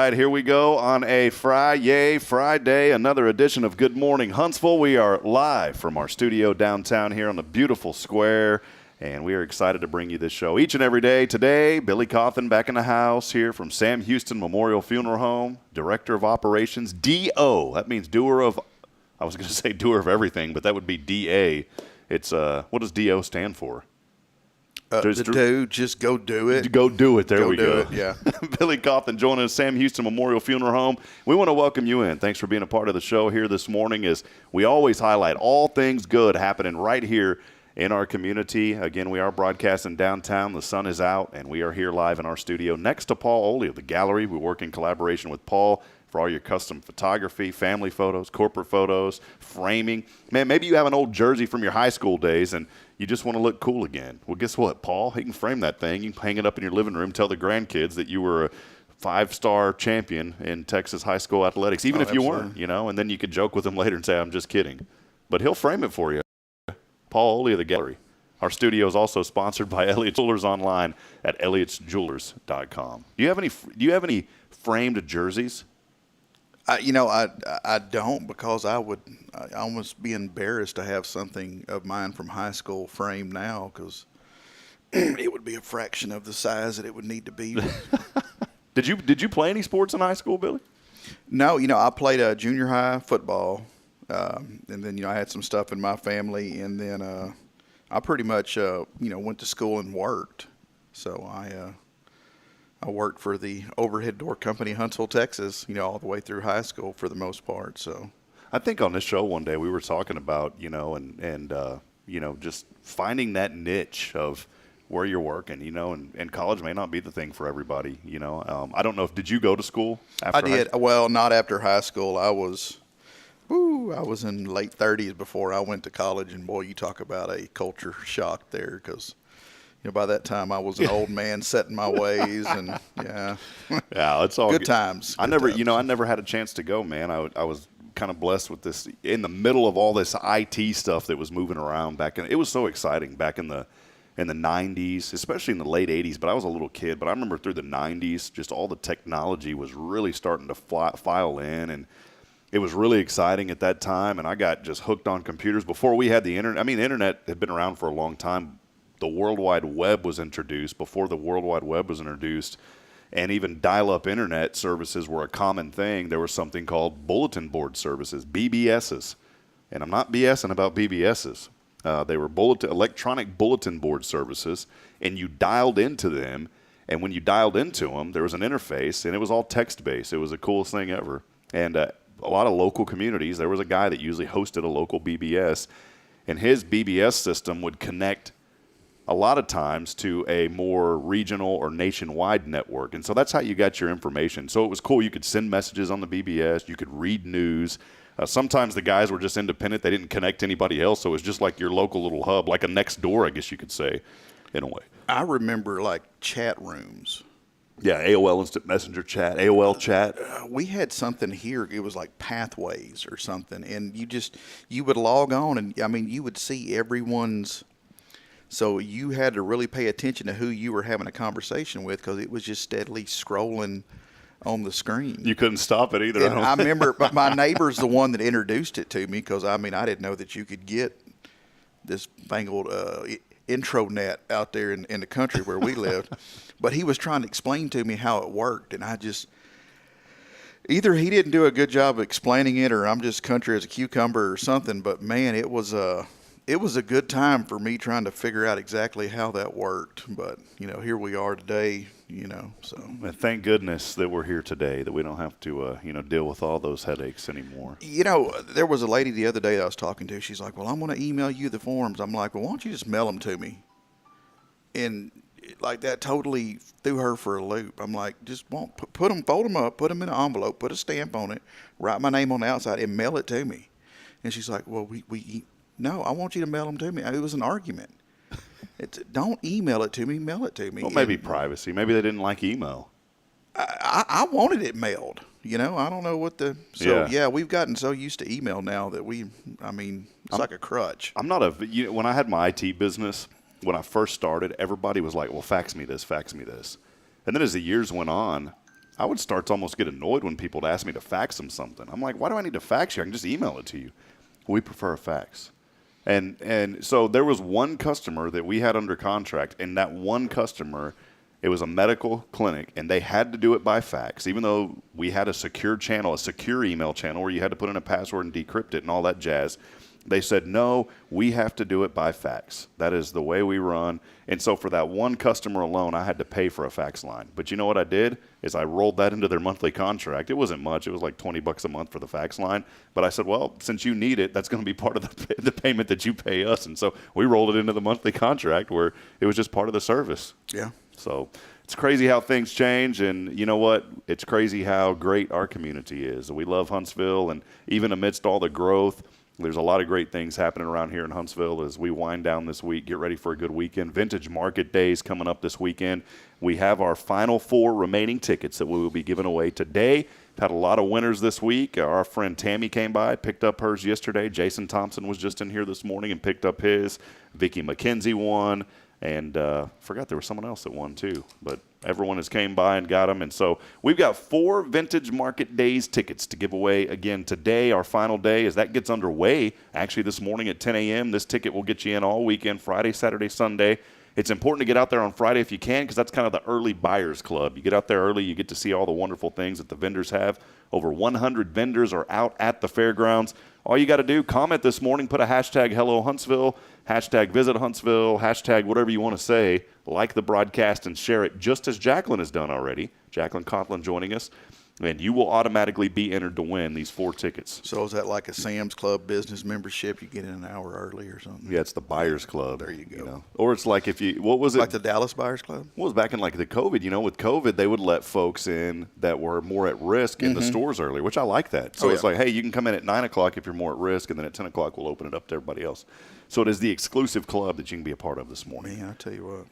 right, here we go on a Friday, another edition of Good Morning Huntsville. We are live from our studio downtown here on the beautiful square, and we are excited to bring you this show each and every day. Today, Billy Coffin back in the house here from Sam Houston Memorial Funeral Home, Director of Operations, D.O. That means doer of, I was going to say doer of everything, but that would be D.A. It's, what does D.O. stand for? Just go do it. Go do it. There we go. It, yeah. Billy Coffin joining us, Sam Houston Memorial Funeral Home. We want to welcome you in. Thanks for being a part of the show here this morning as we always highlight all things good happening right here in our community. Again, we are broadcasting downtown. The sun is out, and we are here live in our studio next to Paul Oley of the gallery. We work in collaboration with Paul for all your custom photography, family photos, corporate photos, framing. Man, maybe you have an old jersey from your high school days and you just want to look cool again. Well, guess what, Paul? He can frame that thing. You can hang it up in your living room, tell the grandkids that you were a 5-star champion in Texas high school athletics, even if you weren't, you know, and then you could joke with him later and say, I'm just kidding. But he'll frame it for you. Paul Oley of the gallery. Our studio is also sponsored by Elliott Jewelers online at elliotsjewelers.com. Do you have any framed jerseys? I don't, because I almost be embarrassed to have something of mine from high school framed now, because it would be a fraction of the size that it would need to be. Did you play any sports in high school, Billy? No, I played junior high football, and then I had some stuff in my family, and then I pretty much went to school and worked. So I worked for the overhead door company, Huntsville, Texas, all the way through high school for the most part. So I think on this show one day we were talking about, just finding that niche of where you're working, and college may not be the thing for everybody, I don't know did you go to school after I did. Well, not after high school. I was in late 30s before I went to college, and boy, you talk about a culture shock there, because by that time I was an old man set in my ways, and yeah, it's all good times. I never had a chance to go, man. I was kind of blessed with this in the middle of all this IT stuff that was moving around back in. It was so exciting back in the 90s, especially in the late 80s. But I was a little kid. But I remember through the 90s, just all the technology was really starting to file in, and it was really exciting at that time. And I got just hooked on computers before we had the internet. I mean, the internet had been around for a long time. The World Wide Web was introduced. Before the World Wide Web was introduced, and even dial-up internet services were a common thing, there was something called bulletin board services, BBSs. And I'm not BSing about BBSs. They were electronic bulletin board services, and you dialed into them. And when you dialed into them, there was an interface, and it was all text-based. It was the coolest thing ever. And a lot of local communities, there was a guy that usually hosted a local BBS, and his BBS system would connect a lot of times to a more regional or nationwide network. And so that's how you got your information. So it was cool. You could send messages on the BBS. You could read news. Sometimes the guys were just independent. They didn't connect to anybody else. So it was just like your local little hub, like a next door, I guess you could say, in a way. I remember like chat rooms. Yeah, AOL Instant Messenger chat, AOL chat. We had something here. It was like Pathways or something. And you would log on, and you would see everyone's. So you had to really pay attention to who you were having a conversation with, because it was just steadily scrolling on the screen. You couldn't stop it either. And I remember my neighbor's the one that introduced it to me, because, I didn't know that you could get this fangled intranet out there in the country where we lived. But he was trying to explain to me how it worked, and either he didn't do a good job of explaining it, or I'm just country as a cucumber or something. But, man, it was a good time for me trying to figure out exactly how that worked. But, here we are today, so. And thank goodness that we're here today, that we don't have to, deal with all those headaches anymore. There was a lady the other day that I was talking to. She's like, well, I'm going to email you the forms. I'm like, well, why don't you just mail them to me? And like that totally threw her for a loop. I'm like, just fold them up, put them in an envelope, put a stamp on it, write my name on the outside, and mail it to me. And she's like, well, no, I want you to mail them to me. It was an argument. Don't email it to me, mail it to me. Well, maybe privacy. Maybe they didn't like email. I wanted it mailed. I don't know what we've gotten so used to email now that it's like a crutch. I'm not when I had my IT business, when I first started, everybody was like, well, fax me this. And then as the years went on, I would start to almost get annoyed when people would ask me to fax them something. I'm like, why do I need to fax you? I can just email it to you. We prefer a fax. And so there was one customer that we had under contract, and that one customer, it was a medical clinic, and they had to do it by fax, even though we had a secure channel, a secure email channel where you had to put in a password and decrypt it and all that jazz. They said, no, we have to do it by fax. That is the way we run. And so for that one customer alone, I had to pay for a fax line. But you know what I did is I rolled that into their monthly contract. It wasn't much. It was like $20 a month for the fax line. But I said, well, since you need it, that's going to be part of the payment that you pay us. And so we rolled it into the monthly contract where it was just part of the service. Yeah. So it's crazy how things change, and you know what? It's crazy how great our community is. We love Huntsville, and even amidst all the growth, there's a lot of great things happening around here in Huntsville as we wind down this week, get ready for a good weekend. Vintage Market Days coming up this weekend. We have our final 4 remaining tickets that we will be giving away today. Had a lot of winners this week. Our friend Tammy came by, picked up hers yesterday. Jason Thompson was just in here this morning and picked up his. Vicky McKenzie won. And forgot there was someone else that won too. But everyone has came by and got them. And so we've got 4 Vintage Market Days tickets to give away again today, our final day, as that gets underway. Actually, this morning at 10 a.m., this ticket will get you in all weekend, Friday, Saturday, Sunday. It's important to get out there on Friday if you can, because that's kind of the early buyers club. You get out there early, you get to see all the wonderful things that the vendors have. Over 100 vendors are out at the fairgrounds. All you got to do, comment this morning, put a hashtag Hello Huntsville, hashtag Visit Huntsville, hashtag whatever you want to say, like the broadcast and share it, just as Jacqueline has done already. Jacqueline Conklin joining us. And you will automatically be entered to win these 4 tickets. So is that like a Sam's Club business membership? You get in an hour early or something? Yeah, it's the Buyers Club. There you go. You know? Or it's like if you, what was it? Like the Dallas Buyers Club? What was back in like the COVID, with COVID, they would let folks in that were more at risk in the stores earlier, which I like that. So it's like, hey, you can come in at 9 o'clock if you're more at risk, and then at 10 o'clock we'll open it up to everybody else. So it is the exclusive club that you can be a part of this morning. Man, I tell you what.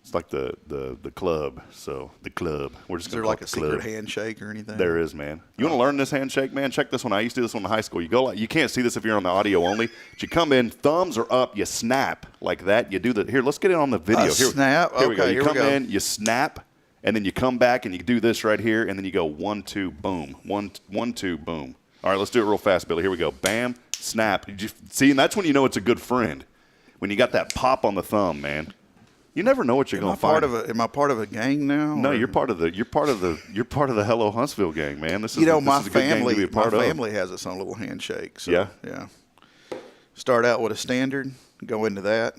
It's like the club. So the club. We're just Is there like a secret handshake or anything? There is, man. You want to learn this handshake, man? Check this one. I used to do this one in high school. You go like, you can't see this if you're on the audio only. But you come in, thumbs are up, you snap like that. You do the here. Let's get it on the video. Snap. Here we go. Okay, You come in, you snap, and then you come back and you do this right here, and then you go 1, 2, boom. 1, 2, boom. All right, let's do it real fast, Billy. Here we go. Bam, snap. See, and that's when you know it's a good friend. When you got that pop on the thumb, man. You never know what you're going to find. Am I part of a gang now? No, you're part of the Hello Huntsville gang, man. This is my this is a good gang to be a part my of. family has its own little handshake. So, Yeah? Yeah. Start out with a standard, go into that.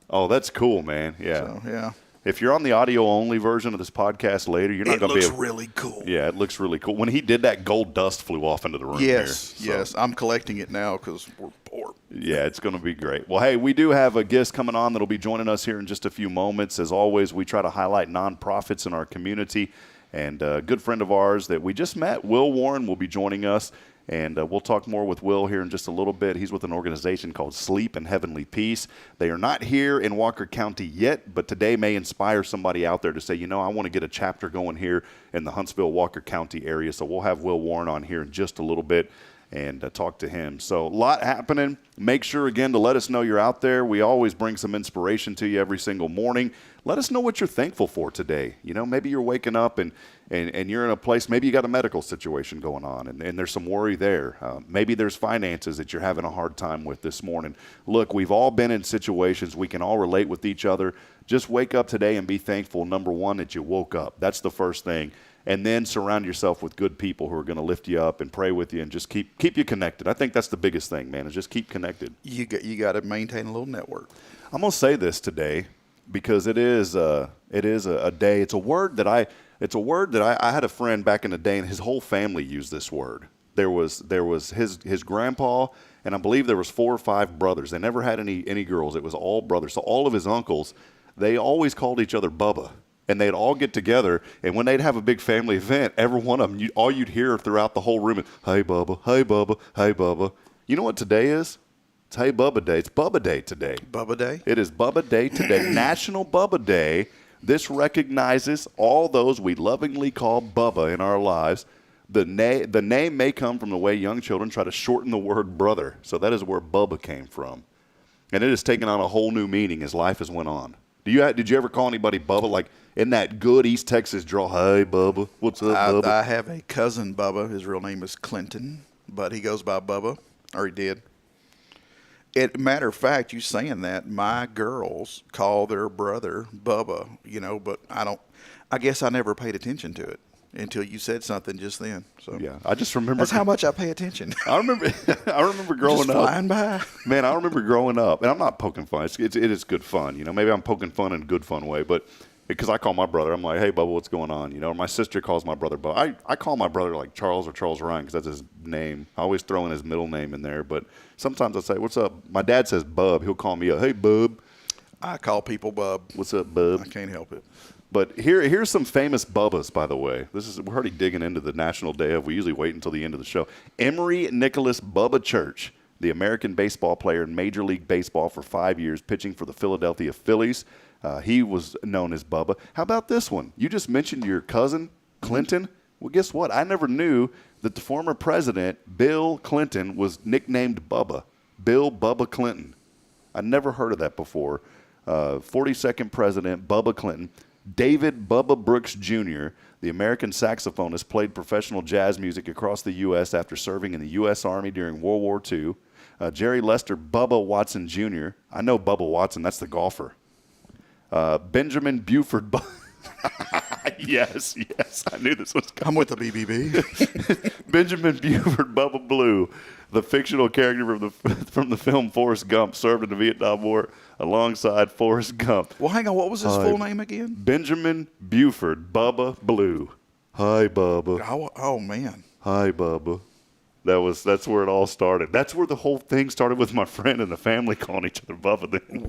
Oh, that's cool, man. Yeah. So, yeah. If you're on the audio only version of this podcast later, you're not going to be. It looks really cool. Yeah, it looks really cool. When he did that, gold dust flew off into the room. Yes, here, yes. I'm collecting it now because we're poor. Yeah, it's going to be great. Well, hey, we do have a guest coming on that'll be joining us here in just a few moments. As always, we try to highlight nonprofits in our community. And a good friend of ours that we just met, Will Warren, will be joining us. And we'll talk more with Will here in just a little bit. He's with an organization called Sleep and Heavenly Peace. They are not here in Walker County yet, but today may inspire somebody out there to say, I want to get a chapter going here in the Huntsville, Walker County area. So we'll have Will Warren on here in just a little bit and talk to him. So a lot happening. Make sure, again, to let us know you're out there. We always bring some inspiration to you every single morning. Let us know what you're thankful for today. Maybe you're waking up and you're in a place, maybe you got a medical situation going on and there's some worry there. Maybe there's finances that you're having a hard time with this morning. Look, we've all been in situations. We can all relate with each other. Just wake up today and be thankful, number one, that you woke up. That's the first thing. And then surround yourself with good people who are going to lift you up and pray with you and just keep you connected. I think that's the biggest thing, man, is just keep connected. You got to maintain a little network. I'm going to say this today because it is a day. It's a word that I had a friend back in the day, and his whole family used this word. There was his grandpa, and I believe there was 4 or 5 brothers. They never had any girls. It was all brothers. So all of his uncles, they always called each other Bubba. And they'd all get together, and when they'd have a big family event, every one of them, all you'd hear throughout the whole room is, hey, Bubba, hey, Bubba, hey, Bubba. You know what today is? It's Hey Bubba Day. It's Bubba Day today. Bubba Day? It is Bubba Day today. National Bubba Day. This recognizes all those we lovingly call Bubba in our lives. The name may come from the way young children try to shorten the word brother. So that is where Bubba came from. And it has taken on a whole new meaning as life has went on. Did you ever call anybody Bubba? Like, in that good East Texas draw. Hey, Bubba. What's up, Bubba? I have a cousin, Bubba. His real name is Clinton, but he goes by Bubba, or he did. Matter of fact, you saying that, my girls call their brother Bubba, but I guess I never paid attention to it until you said something just then. So Yeah, I just remember. that's how much I pay attention. I remember growing Just up. flying by. Man, I remember growing up, and I'm not poking fun. It is good fun. Maybe I'm poking fun in a good fun way, but because I call my brother, I'm like, hey, Bubba, what's going on? Or my sister calls my brother Bubba. I call my brother like Charles or Charles Ryan because that's his name. I always throw in his middle name in there, but sometimes I say, what's up? My dad says Bub. He'll call me up, hey, Bub. I call people Bub. What's up, Bub? I can't help it. But here's some famous Bubbas, by the way. We're already digging into the National Day of. We usually wait until the end of the show. Emory Nicholas Bubba Church, the American baseball player in Major League Baseball for 5 years, pitching for the Philadelphia Phillies. He was known as Bubba. How about this one? You just mentioned your cousin, Clinton. Well, guess what? I never knew that the former president, Bill Clinton, was nicknamed Bubba. Bill Bubba Clinton. I never heard of that before. 42nd president, Bubba Clinton. David Bubba Brooks Jr., the American saxophonist, played professional jazz music across the U.S. after serving in the U.S. Army during World War II. Jerry Lester Bubba Watson Jr. I know Bubba Watson. That's the golfer. Benjamin Buford. Yes. I knew this was coming. I'm with the BBB. Benjamin Buford Bubba Blue, the fictional character from the film Forrest Gump, served in the Vietnam War alongside Forrest Gump. Well, hang on. What was his full name again? Benjamin Buford Bubba Blue. Hi, Bubba. Oh man. Hi, Bubba. That's where it all started. That's where the whole thing started with my friend and the family calling each other Bubba. Then.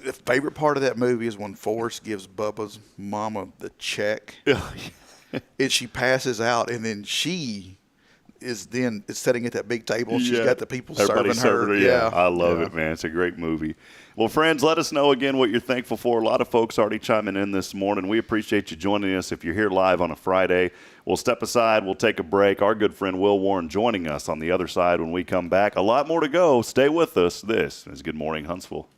The favorite part of that movie is when Forrest gives Bubba's mama the check, and she passes out, and then she is sitting at that big table. And she's got the people Everybody serving her. Yeah, I love it, man. It's a great movie. Well, friends, let us know again what you're thankful for. A lot of folks already chiming in this morning. We appreciate you joining us. If you're here live on a Friday, we'll step aside. We'll take a break. Our good friend Will Warren joining us on the other side when we come back. A lot more to go. Stay with us. This is Good Morning Huntsville.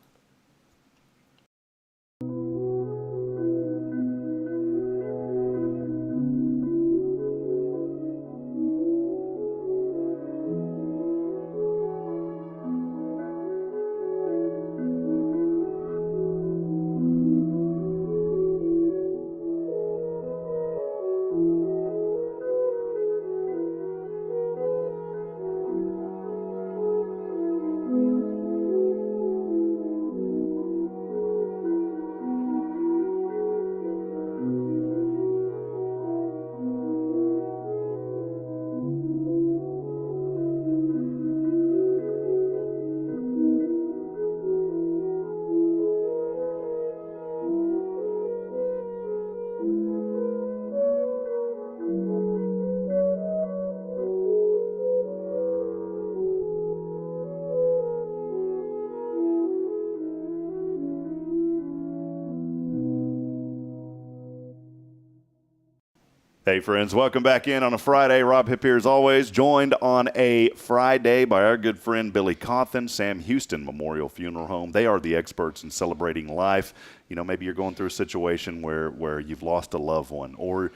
Hey, friends, welcome back in on a Friday. Rob Hipp here as always, joined on a Friday by our good friend Billy Cawthon, Sam Houston Memorial Funeral Home. They are the experts in celebrating life. Maybe you're going through a situation where you've lost a loved one, or,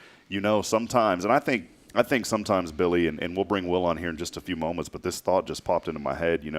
sometimes, and I think sometimes, Billy, and we'll bring Will on here in just a few moments, but this thought just popped into my head,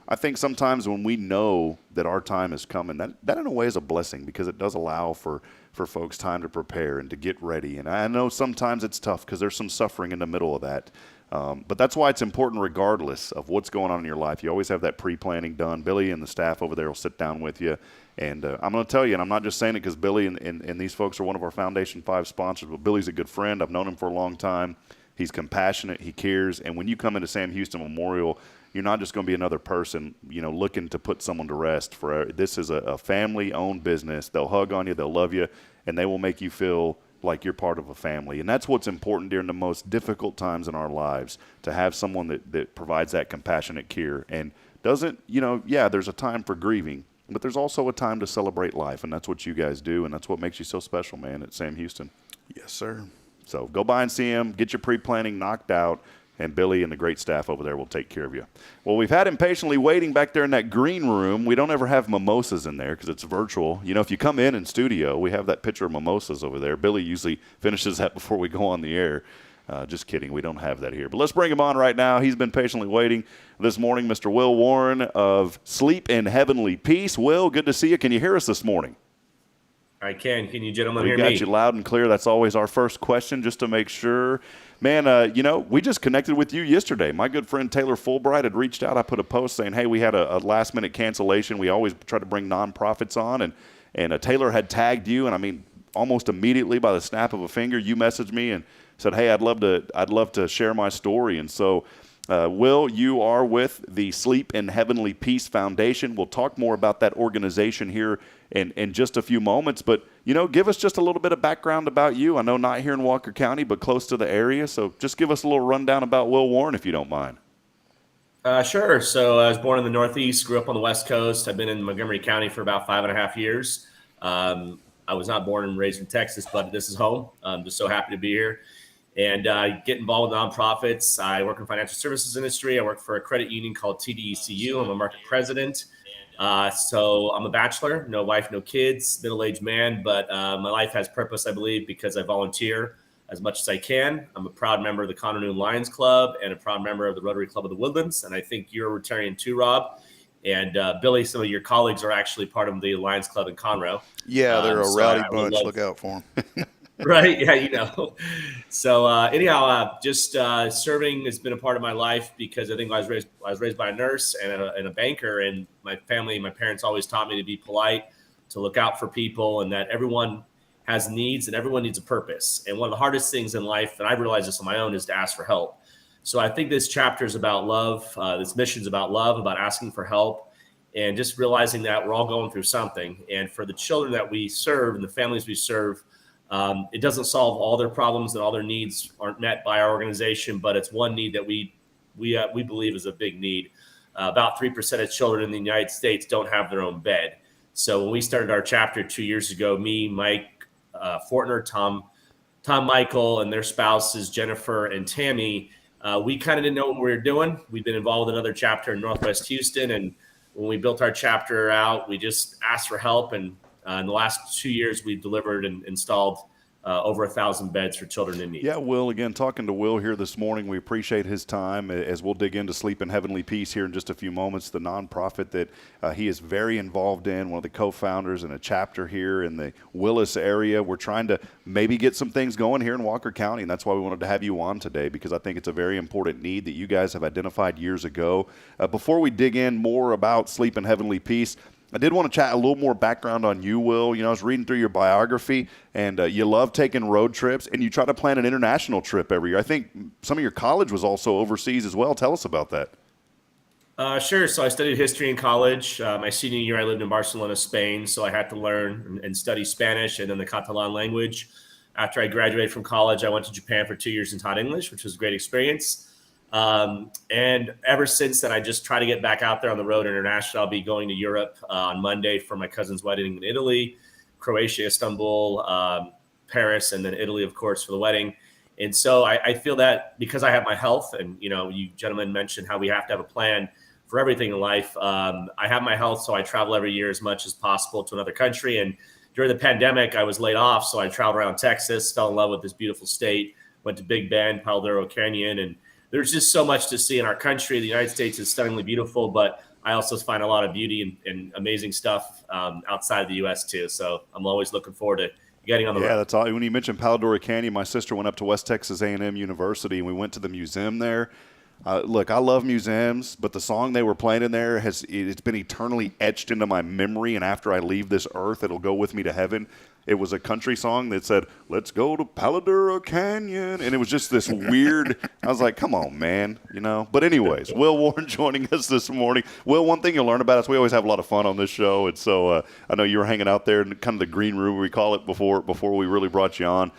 I think sometimes when we know that our time is coming, that in a way is a blessing because it does allow for folks time to prepare and to get ready. And I know sometimes it's tough because there's some suffering in the middle of that. But that's why it's important regardless of what's going on in your life. You always have that pre-planning done. Billy and the staff over there will sit down with you. And I'm going to tell you, and I'm not just saying it because Billy and these folks are one of our Foundation 5 sponsors, but Billy's a good friend. I've known him for a long time. He's compassionate. He cares. And when you come into Sam Houston Memorial, you're not just going to be another person, looking to put someone to rest. This is a family-owned business. They'll hug on you, they'll love you, and they will make you feel like you're part of a family. And that's what's important during the most difficult times in our lives, to have someone that provides that compassionate care and doesn't, there's a time for grieving, but there's also a time to celebrate life, and that's what you guys do, and that's what makes you so special, man, at Sam Houston. Yes, sir. So go by and see him, get your pre-planning knocked out, and Billy and the great staff over there will take care of you. Well, we've had him patiently waiting back there in that green room. We don't ever have mimosas in there because it's virtual. You know, if you come in studio, we have that pitcher of mimosas over there. Billy usually finishes that before we go on the air. Just kidding. We don't have that here. But let's bring him on right now. He's been patiently waiting this morning, Mr. Will Warren of Sleep in Heavenly Peace. Will, good to see you. Can you hear us this morning? I can. Can you gentlemen hear me? We got you loud and clear. That's always our first question, just to make sure. Man, you know, we just connected with you yesterday. My good friend Taylor Fulbright had reached out. I put a post saying, hey, we had a last-minute cancellation. We always try to bring nonprofits on, and Taylor had tagged you, and I mean, almost immediately by the snap of a finger, you messaged me and said, hey, I'd love to share my story. And so, Will, you are with the Sleep in Heavenly Peace Foundation. We'll talk more about that organization here in just a few moments. But, you know, give us just a little bit of background about you. I know not here in Walker County, but close to the area. So just give us a little rundown about Will Warren, if you don't mind. Sure. So I was born in the Northeast, grew up on the West Coast. I've been in Montgomery County for about 5.5 years. I was not born and raised in Texas, but this is home. I'm just so happy to be here. And get involved with nonprofits. I work in the financial services industry. I work for a credit union called TDECU. I'm a market president. So I'm a bachelor, no wife, no kids, middle-aged man, but my life has purpose, I believe, because I volunteer as much as I can. I'm a proud member of the Conroe Lions Club and a proud member of the Rotary Club of the Woodlands. And I think you're a Rotarian too, Rob. And Billy, some of your colleagues are actually part of the Lions Club in Conroe. Yeah, they're a rowdy bunch. Look out for them. Right. Yeah, you know. So anyhow, just serving has been a part of my life because I think I was raised by a nurse and a banker, and my parents always taught me to be polite, to look out for people, and that everyone has needs and everyone needs a purpose. And one of the hardest things in life, and I've realized this on my own, is to ask for help. So I think this chapter is about love. This mission is about love, about asking for help, and just realizing that we're all going through something. And for the children that we serve and the families we serve, it doesn't solve all their problems and all their needs aren't met by our organization, but it's one need that we believe is a big need. About 3% of children in the United States don't have their own bed. So when we started our chapter 2 years ago, me, Mike Fortner, Tom Michael, and their spouses, Jennifer and Tammy, we kind of didn't know what we were doing. We've been involved with another chapter in Northwest Houston, and when we built our chapter out, we just asked for help, and in the last 2 years, we've delivered and installed over 1,000 beds for children in need. Yeah, Will, again, talking to Will here this morning, we appreciate his time as we'll dig into Sleep in Heavenly Peace here in just a few moments, the nonprofit that he is very involved in, one of the co-founders and a chapter here in the Willis area. We're trying to maybe get some things going here in Walker County, and that's why we wanted to have you on today, because I think it's a very important need that you guys have identified years ago. Before we dig in more about Sleep in Heavenly Peace, I did want to chat a little more background on you, Will. You know, I was reading through your biography, and you love taking road trips, and you try to plan an international trip every year. I think some of your college was also overseas as well. Tell us about that. Sure. So I studied history in college. My senior year, I lived in Barcelona, Spain, so I had to learn and study Spanish and then the Catalan language. After I graduated from college, I went to Japan for 2 years and taught English, which was a great experience. And ever since then, I just try to get back out there on the road international. I'll be going to Europe on Monday for my cousin's wedding in Italy, Croatia, Istanbul, Paris, and then Italy, of course, for the wedding. And so I feel that because I have my health, and, you know, you gentlemen mentioned how we have to have a plan for everything in life. I have my health, so I travel every year as much as possible to another country. And during the pandemic, I was laid off, so I traveled around Texas, fell in love with this beautiful state, went to Big Bend, Palo Duro Canyon, and there's just so much to see in our country. The United States is stunningly beautiful, but I also find a lot of beauty and amazing stuff outside of the U.S. too. So I'm always looking forward to getting on the road. Yeah, that's all. When you mentioned Palo Duro Canyon, my sister went up to West Texas A&M University, and we went to the museum there. Look, I love museums, but the song they were playing in there it's been eternally etched into my memory, and after I leave this earth, it'll go with me to heaven. It was a country song that said, "Let's go to Palo Duro Canyon," and it was just this weird. I was like, "Come on, man," you know. But anyways, Will Warren joining us this morning. Will, one thing you'll learn about us, we always have a lot of fun on this show, and so I know you were hanging out there in kind of the green room we call it before we really brought you on.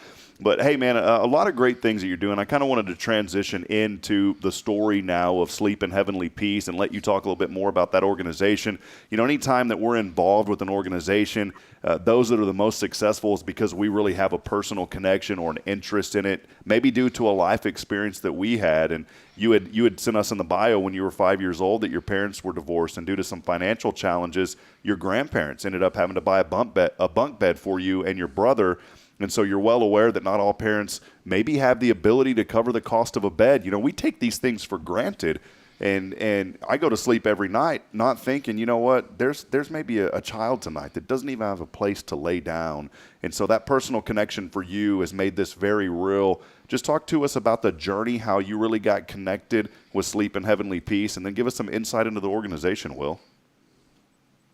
But hey, man, a lot of great things that you're doing. I kind of wanted to transition into the story now of Sleep in Heavenly Peace and let you talk a little bit more about that organization. You know, anytime that we're involved with an organization, those that are the most successful is because we really have a personal connection or an interest in it, maybe due to a life experience that we had. And you had sent us in the bio when you were 5 years old that your parents were divorced, and due to some financial challenges, your grandparents ended up having to buy a bunk bed for you and your brother. And so you're well aware that not all parents maybe have the ability to cover the cost of a bed. You know, we take these things for granted. And I go to sleep every night not thinking, you know what, there's maybe a child tonight that doesn't even have a place to lay down. And so that personal connection for you has made this very real. Just talk to us about the journey, how you really got connected with Sleep in Heavenly Peace, and then give us some insight into the organization, Will.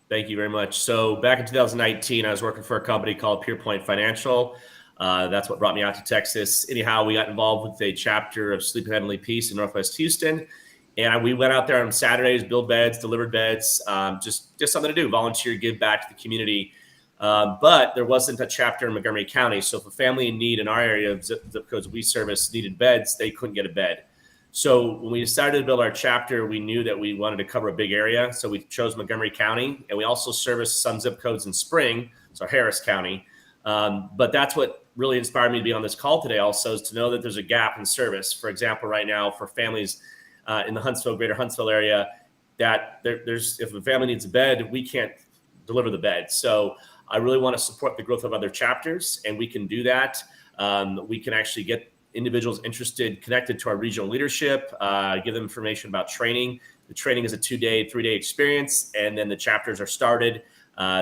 Thank you very much. So back in 2019, I was working for a company called PurePoint Financial. That's what brought me out to Texas. Anyhow, we got involved with a chapter of Sleep in Heavenly Peace in Northwest Houston. And we went out there on Saturdays, build beds, delivered beds, just something to do, volunteer, give back to the community. But there wasn't a chapter in Montgomery County. So if a family in need in our area of zip codes we service needed beds, they couldn't get a bed. So when we decided to build our chapter, we knew that we wanted to cover a big area. So we chose Montgomery County, and we also service some zip codes in Spring, so Harris County. But that's what really inspired me to be on this call today also, is to know that there's a gap in service. For example, right now for families in the greater Huntsville area, that there's if a family needs a bed, we can't deliver the bed. So I really want to support the growth of other chapters, and we can do that. We can actually get individuals interested, connected to our regional leadership, give them information about training. The training is a 2-day, 3-day experience, and then the chapters are started.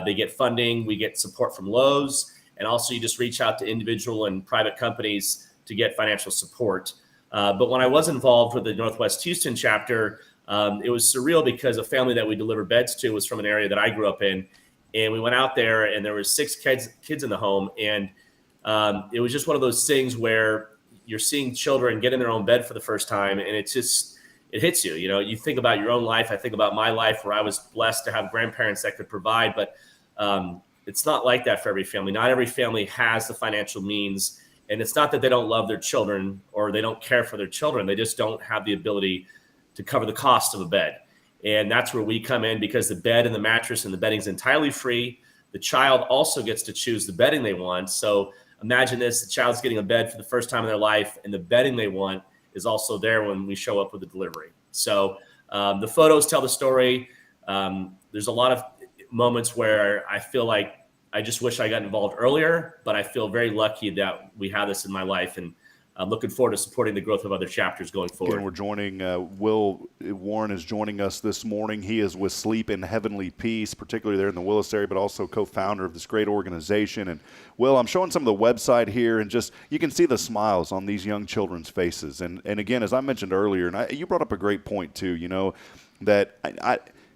They get funding. We get support from Lowe's, and also you just reach out to individual and private companies to get financial support. But when I was involved with the Northwest Houston chapter, it was surreal because a family that we delivered beds to was from an area that I grew up in. And we went out there, and there were 6 kids in the home. And it was just one of those things where you're seeing children get in their own bed for the first time, and it hits you. You know, you think about your own life. I think about my life where I was blessed to have grandparents that could provide, but it's not like that for every family. Not every family has the financial means, and it's not that they don't love their children or they don't care for their children. They just don't have the ability to cover the cost of a bed. And that's where we come in, because the bed and the mattress and the bedding is entirely free. The child also gets to choose the bedding they want. So imagine this, the child's getting a bed for the first time in their life, and the bedding they want is also there when we show up with the delivery. So the photos tell the story. There's a lot of moments where I feel like I just wish I got involved earlier, but I feel very lucky that we have this in my life, and I'm looking forward to supporting the growth of other chapters going forward. Again, we're joining, Will Warren is joining us this morning. He is with Sleep in Heavenly Peace, particularly there in the Willis area, but also co-founder of this great organization. And Will, I'm showing some of the website here, and just you can see the smiles on these young children's faces. And again, as I mentioned earlier, and you brought up a great point too, you know, that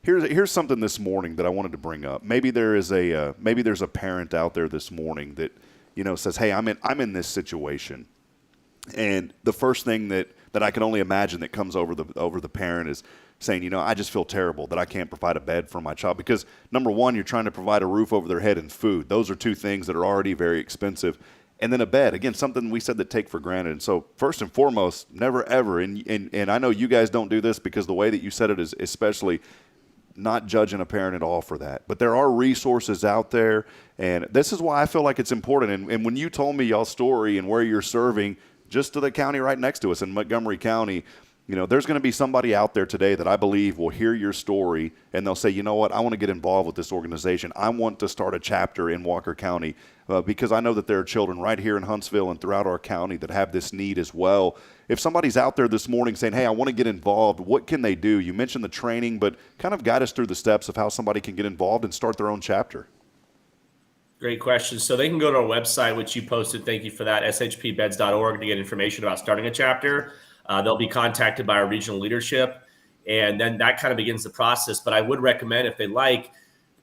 here's something this morning that I wanted to bring up. Maybe there's a parent out there this morning that, you know, says, hey, I'm in this situation. And the first thing that I can only imagine that comes over the parent is saying, you know, I just feel terrible that I can't provide a bed for my child, because number one, you're trying to provide a roof over their head and food. Those are 2 things that are already very expensive. And then a bed, again, something we said that take for granted. And so first and foremost, never ever, and I know you guys don't do this because the way that you said it is especially not judging a parent at all for that. But there are resources out there, and this is why I feel like it's important. And when you told me y'all's story and where you're serving, just to the county right next to us in Montgomery County, you know, there's going to be somebody out there today that I believe will hear your story, and they'll say, you know what, I want to get involved with this organization. I want to start a chapter in Walker County because I know that there are children right here in Huntsville and throughout our county that have this need as well. If somebody's out there this morning saying, hey, I want to get involved, what can they do? You mentioned the training, but kind of guide us through the steps of how somebody can get involved and start their own chapter. Great question. So they can go to our website, which you posted. Thank you for that, shpbeds.org, to get information about starting a chapter. They'll be contacted by our regional leadership, and then that kind of begins the process. But I would recommend, if they like,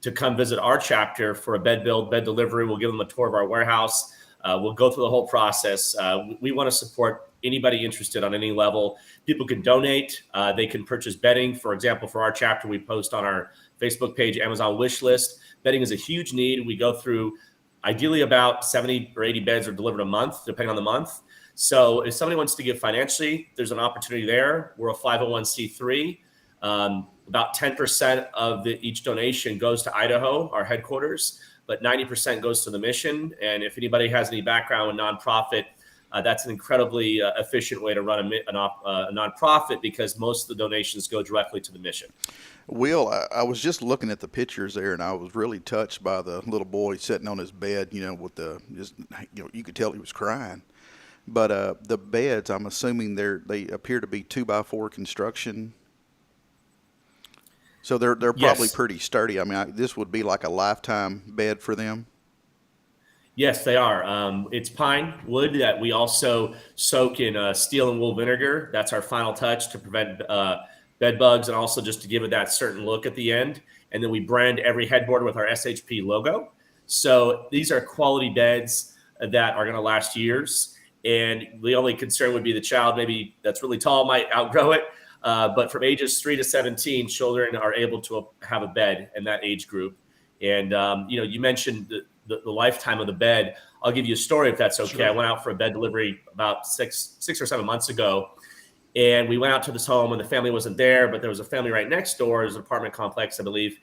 to come visit our chapter for a bed build, bed delivery. We'll give them a tour of our warehouse. We'll go through the whole process. We want to support anybody interested on any level. People can donate. They can purchase bedding. For example, for our chapter, we post on our Facebook page, Amazon wish list. Bedding is a huge need. We go through, Ideally, about 70 or 80 beds are delivered a month, depending on the month. So if somebody wants to give financially, there's an opportunity there. We're a 501c3. About 10% of each donation goes to Idaho, our headquarters, but 90% goes to the mission. And if anybody has any background in nonprofit, that's an incredibly efficient way to run a nonprofit, because most of the donations go directly to the mission. Will, I was just looking at the pictures there, and I was really touched by the little boy sitting on his bed, with you could tell he was crying. But the beds, I'm assuming they appear to be 2x4 construction. So they're probably Yes. pretty sturdy. I mean, this would be like a lifetime bed for them. Yes, they are. It's pine wood that we also soak in steel and wool vinegar. That's our final touch to prevent bed bugs, and also just to give it that certain look at the end. And then we brand every headboard with our SHP logo. So these are quality beds that are going to last years. And the only concern would be the child maybe that's really tall might outgrow it. But from ages 3 to 17, children are able to have a bed in that age group. And, you mentioned the lifetime of the bed. I'll give you a story if that's okay. Sure. I went out for a bed delivery about six or 7 months ago. And we went out to this home, and the family wasn't there, but there was a family right next door. It was an apartment complex, I believe.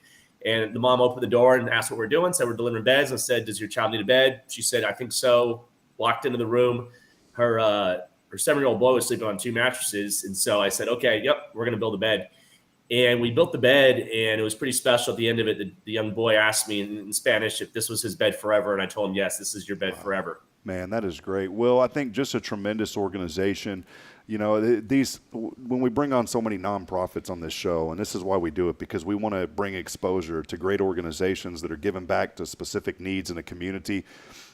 And the mom opened the door and asked what we're doing. Said, we're delivering beds. I said, does your child need a bed? She said, I think so. Walked into the room. Her 7-year-old boy was sleeping on 2 mattresses. And so I said, okay, yep, we're going to build a bed. And we built the bed, and it was pretty special. At the end of it, the young boy asked me in Spanish if this was his bed forever. And I told him, yes, this is your bed forever. Man, that is great. Will, I think just a tremendous organization. When we bring on so many nonprofits on this show, and this is why we do it, because we want to bring exposure to great organizations that are giving back to specific needs in the community.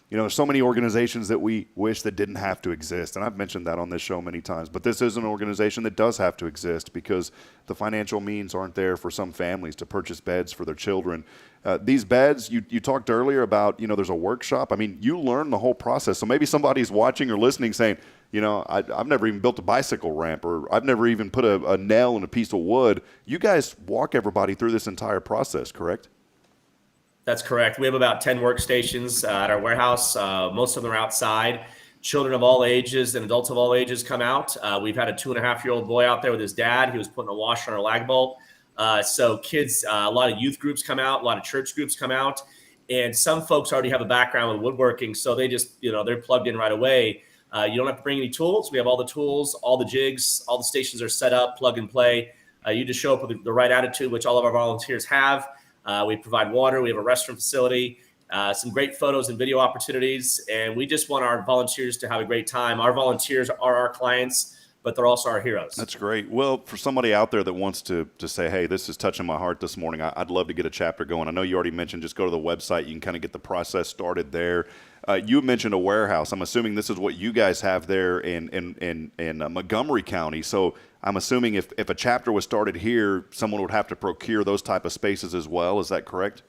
There's so many organizations that we wish that didn't have to exist, and I've mentioned that on this show many times, but this is an organization that does have to exist because the financial means aren't there for some families to purchase beds for their children. These beds, you talked earlier about, there's a workshop. I mean, you learn the whole process. So maybe somebody's watching or listening saying, I've never even built a bicycle ramp, or I've never even put a nail in a piece of wood. You guys walk everybody through this entire process, correct? That's correct. We have about 10 workstations at our warehouse. Most of them are outside. Children of all ages and adults of all ages come out. We've had a 2.5-year-old boy out there with his dad. He was putting a washer on a lag bolt. So kids, a lot of youth groups come out, a lot of church groups come out, and some folks already have a background with woodworking, so they just, they're plugged in right away. You don't have to bring any tools. We have all the tools, all the jigs, all the stations are set up, plug and play. You just show up with the right attitude, which all of our volunteers have. We provide water. We have a restroom facility, some great photos and video opportunities, and we just want our volunteers to have a great time. Our volunteers are our clients, but they're also our heroes. That's great. Well, for somebody out there that wants to say, hey, this is touching my heart this morning, I'd love to get a chapter going. I know you already mentioned just go to the website. You can kind of get the process started there. You mentioned a warehouse. I'm assuming this is what you guys have there in Montgomery County. So I'm assuming if a chapter was started here, someone would have to procure those type of spaces as well. Is that correct?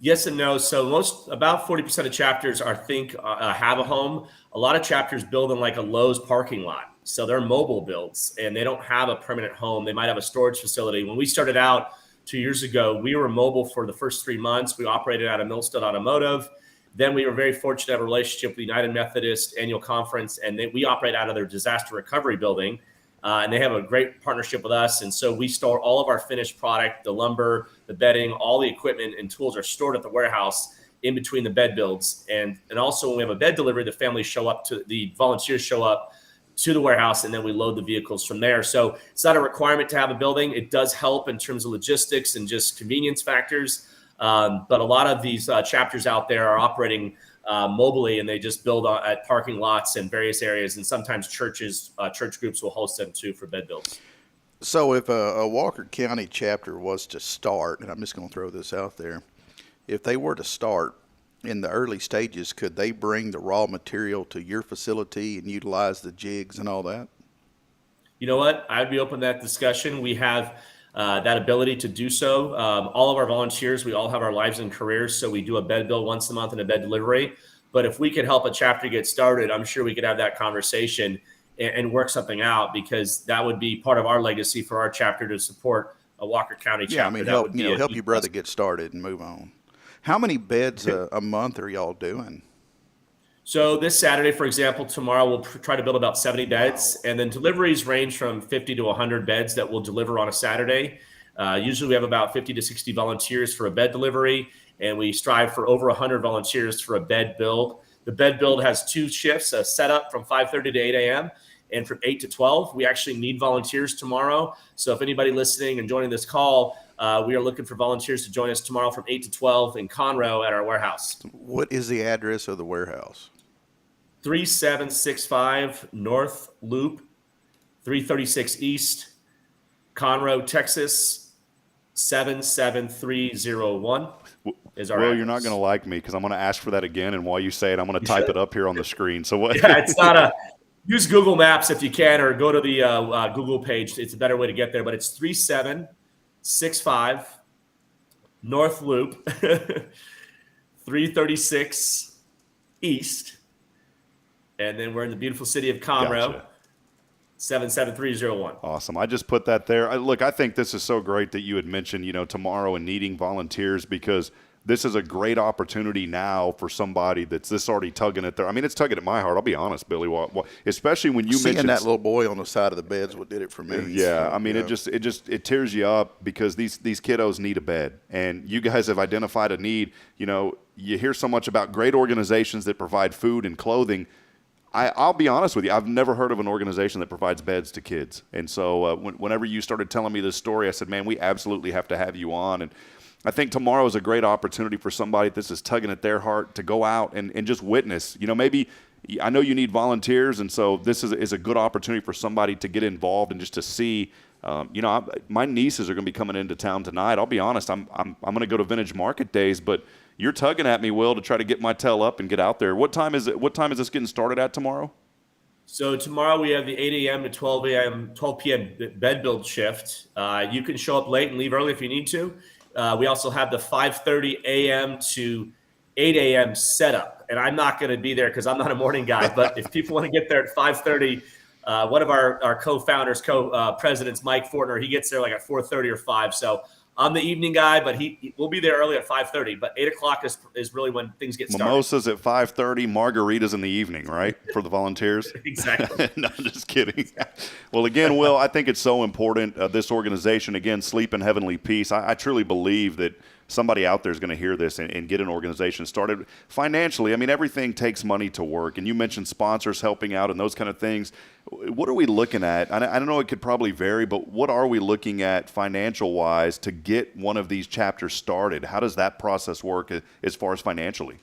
Yes and no. So about 40% of chapters have a home. A lot of chapters build in like a Lowe's parking lot. So they're mobile builds, and they don't have a permanent home. They might have a storage facility. When we started out 2 years ago, we were mobile for the first 3 months. We operated out of Millstead Automotive. Then we were very fortunate to have a relationship with the United Methodist Annual Conference, and we operate out of their disaster recovery building. And they have a great partnership with us. And so we store all of our finished product, the lumber, the bedding, all the equipment and tools are stored at the warehouse in between the bed builds. And also when we have a bed delivery, the volunteers show up to the warehouse, and then we load the vehicles from there. So it's not a requirement to have a building. It does help in terms of logistics and just convenience factors. But a lot of these chapters out there are operating mobily, and they just build at parking lots in various areas. And sometimes church groups will host them too for bed builds. So if a Walker County chapter was to start, and I'm just going to throw this out there, if they were to start in the early stages, could they bring the raw material to your facility and utilize the jigs and all that? You know what? I'd be open to that discussion. We have that ability to do so. All of our volunteers, we all have our lives and careers, so we do a bed build once a month and a bed delivery. But if we could help a chapter get started, I'm sure we could have that conversation and work something out, because that would be part of our legacy for our chapter to support a Walker County chapter. Yeah, I mean, help your brother get started and move on. How many beds a month are y'all doing? So this Saturday, for example, tomorrow we'll try to build about 70 beds, and then deliveries range from 50 to 100 beds that we'll deliver on a Saturday. Usually we have about 50 to 60 volunteers for a bed delivery, and we strive for over 100 volunteers for a bed build. The bed build has 2 shifts, a setup from 5:30 to 8 a.m. and from 8 to 12. We actually need volunteers tomorrow. So if anybody listening and joining this call, we are looking for volunteers to join us tomorrow from 8 to 12 in Conroe at our warehouse. What is the address of the warehouse? 3765 North Loop, 336 East, Conroe, Texas, 77301 is our Well, address. you're not going to like me because I'm going to ask for that again, and while you say it, I'm going to type it up here on the screen. So what? Yeah, it's not a use Google Maps if you can, or go to the Google page. It's a better way to get there, but it's 3765 North Loop, 336 East, and then we're in the beautiful city of Conroe. Gotcha. 77301. Awesome. I just put that there. Look, I think this is so great that you had mentioned, tomorrow and needing volunteers, because this is a great opportunity now for somebody that's this already tugging at their. I mean, it's tugging at my heart. I'll be honest, Billy. Especially when you Seeing mentioned that little boy on the side of the bed's what did it for me. Yeah, I mean, Yeah. it tears you up because these kiddos need a bed, and you guys have identified a need. You hear so much about great organizations that provide food and clothing. I'll be honest with you, I've never heard of an organization that provides beds to kids. And so whenever you started telling me this story, I said, man, we absolutely have to have you on. And I think tomorrow is a great opportunity for somebody this is tugging at their heart to go out and just witness. Maybe I know you need volunteers, and so this is a good opportunity for somebody to get involved and just to see. My nieces are going to be coming into town tonight. I'll be honest, I'm going to go to Vintage Market Days, but you're tugging at me, Will, to try to get my tail up and get out there. What time is it? What time is this getting started at tomorrow? So tomorrow we have the 8 a.m. to 12 p.m. bed build shift. You can show up late and leave early if you need to. We also have the 5:30 a.m. to 8 a.m. setup. And I'm not going to be there because I'm not a morning guy. But if people want to get there at 5:30, one of our co-founders, co-presidents, Mike Fortner, he gets there like at 4:30 or 5. So I'm the evening guy, but he will be there early at 5:30. But 8 o'clock is really when things get started. Mimosas at 5:30, margaritas in the evening, right, for the volunteers? Exactly. No, I'm just kidding. Well, again, Will, I think it's so important. This organization, again, Sleep in Heavenly Peace, I truly believe that somebody out there is going to hear this and get an organization started. Financially, I mean, everything takes money to work. And you mentioned sponsors helping out and those kind of things. What are we looking at? I don't know, it could probably vary, but what are we looking at financial-wise to get one of these chapters started? How does that process work as far as financially?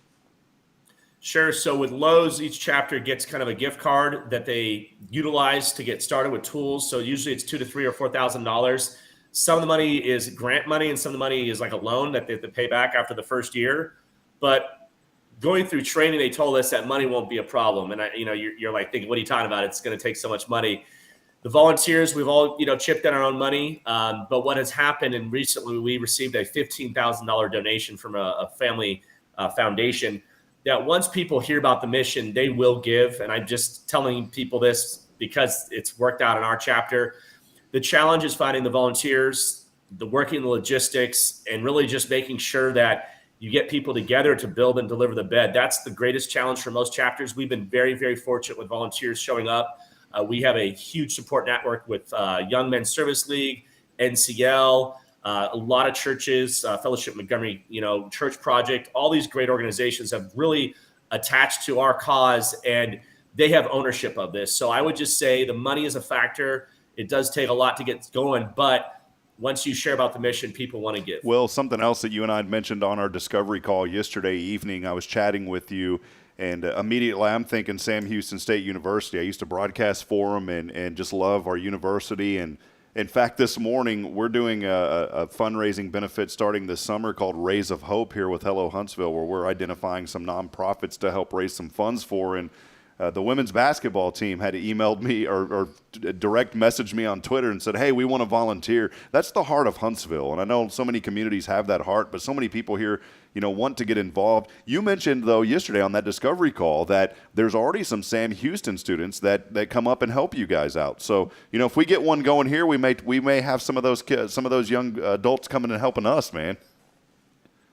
Sure. So with Lowe's, each chapter gets kind of a gift card that they utilize to get started with tools. So usually it's $2,000 to $3,000 or $4,000. Some of the money is grant money, and some of the money is like a loan that they have to pay back after the first year. But going through training, they told us that money won't be a problem. And you're like thinking, what are you talking about? It's going to take so much money. The volunteers, we've all chipped in our own money. But what has happened, and recently we received a $15,000 donation from a family foundation. That once people hear about the mission, they will give. And I'm just telling people this because it's worked out in our chapter. The challenge is finding the volunteers, working the logistics, and really just making sure that you get people together to build and deliver the bed. That's the greatest challenge for most chapters. We've been very, very fortunate with volunteers showing up. We have a huge support network with Young Men's Service League, NCL, a lot of churches, Fellowship Montgomery, Church Project. All these great organizations have really attached to our cause, and they have ownership of this. So I would just say the money is a factor. It does take a lot to get going, but once you share about the mission, people want to give. Well, something else that you and I had mentioned on our discovery call yesterday evening, I was chatting with you, and immediately I'm thinking Sam Houston State University. I used to broadcast for them and just love our university. And in fact, this morning we're doing a fundraising benefit starting this summer called Rays of Hope here with Hello Huntsville, where we're identifying some nonprofits to help raise some funds for. And the women's basketball team had emailed me or direct messaged me on Twitter and said, hey, we want to volunteer. That's the heart of Huntsville. And I know so many communities have that heart, but so many people here, want to get involved. You mentioned, though, yesterday on that discovery call that there's already some Sam Houston students that come up and help you guys out. So, if we get one going here, we may have some of those kids, some of those young adults coming and helping us, man.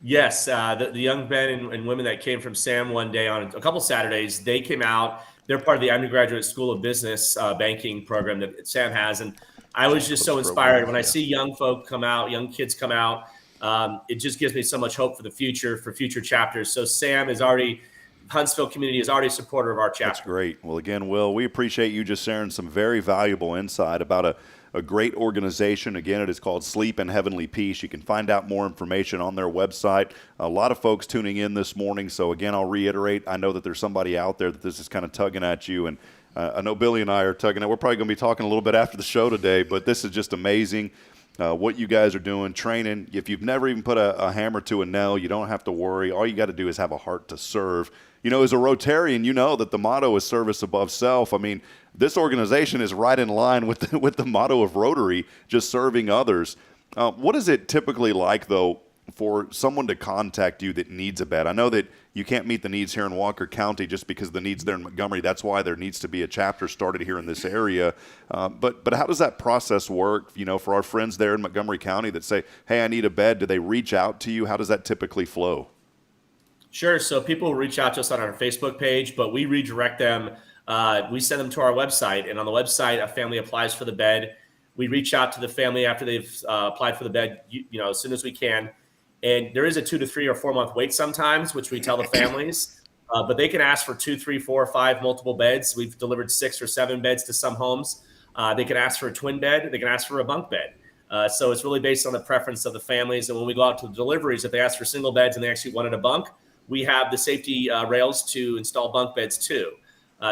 Yes, the young men and women that came from Sam one day on a couple Saturdays, they came out. They're part of the undergraduate school of business banking program that Sam has, and I was just so Close inspired program, when I yeah. see young folk come out, young kids come out. It just gives me so much hope for the future, for future chapters. So Sam is already, Huntsville community is already a supporter of our chapter. That's great. Well, again, Will, we appreciate you just sharing some very valuable insight about a great organization. Again, it is called Sleep in Heavenly Peace. You can find out more information on their website. A lot of folks tuning in this morning. So, again, I'll reiterate, I know that there's somebody out there that this is kind of tugging at you. And I know Billy and I are tugging at. We're probably going to be talking a little bit after the show today, but this is just amazing. What you guys are doing, training. If you've never even put a hammer to a nail, you don't have to worry. All you got to do is have a heart to serve. You know, as a Rotarian, you know that the motto is service above self. I mean, this organization is right in line with the motto of Rotary, just serving others. What is it typically like, though, for someone to contact you that needs a bed? I know that you can't meet the needs here in Walker County just because the needs there in Montgomery. That's why there needs to be a chapter started here in this area. But how does that process work, you know, for our friends there in Montgomery County that say, hey, I need a bed? Do they reach out to you? How does that typically flow? Sure. So people will reach out to us on our Facebook page, but we redirect them. We send them to our website, and on the website, a family applies for the bed. We reach out to the family after they've applied for the bed, you know, as soon as we can. And there is a 2 to 3 or 4 month wait sometimes, which we tell the families. But they can ask for 2, 3, 4, 5 multiple beds. We've delivered 6 or 7 beds to some homes. They can ask for a twin bed. They can ask for a bunk bed. So it's really based on the preference of the families. And when we go out to the deliveries, if they ask for single beds and they actually wanted a bunk, we have the safety rails to install bunk beds too.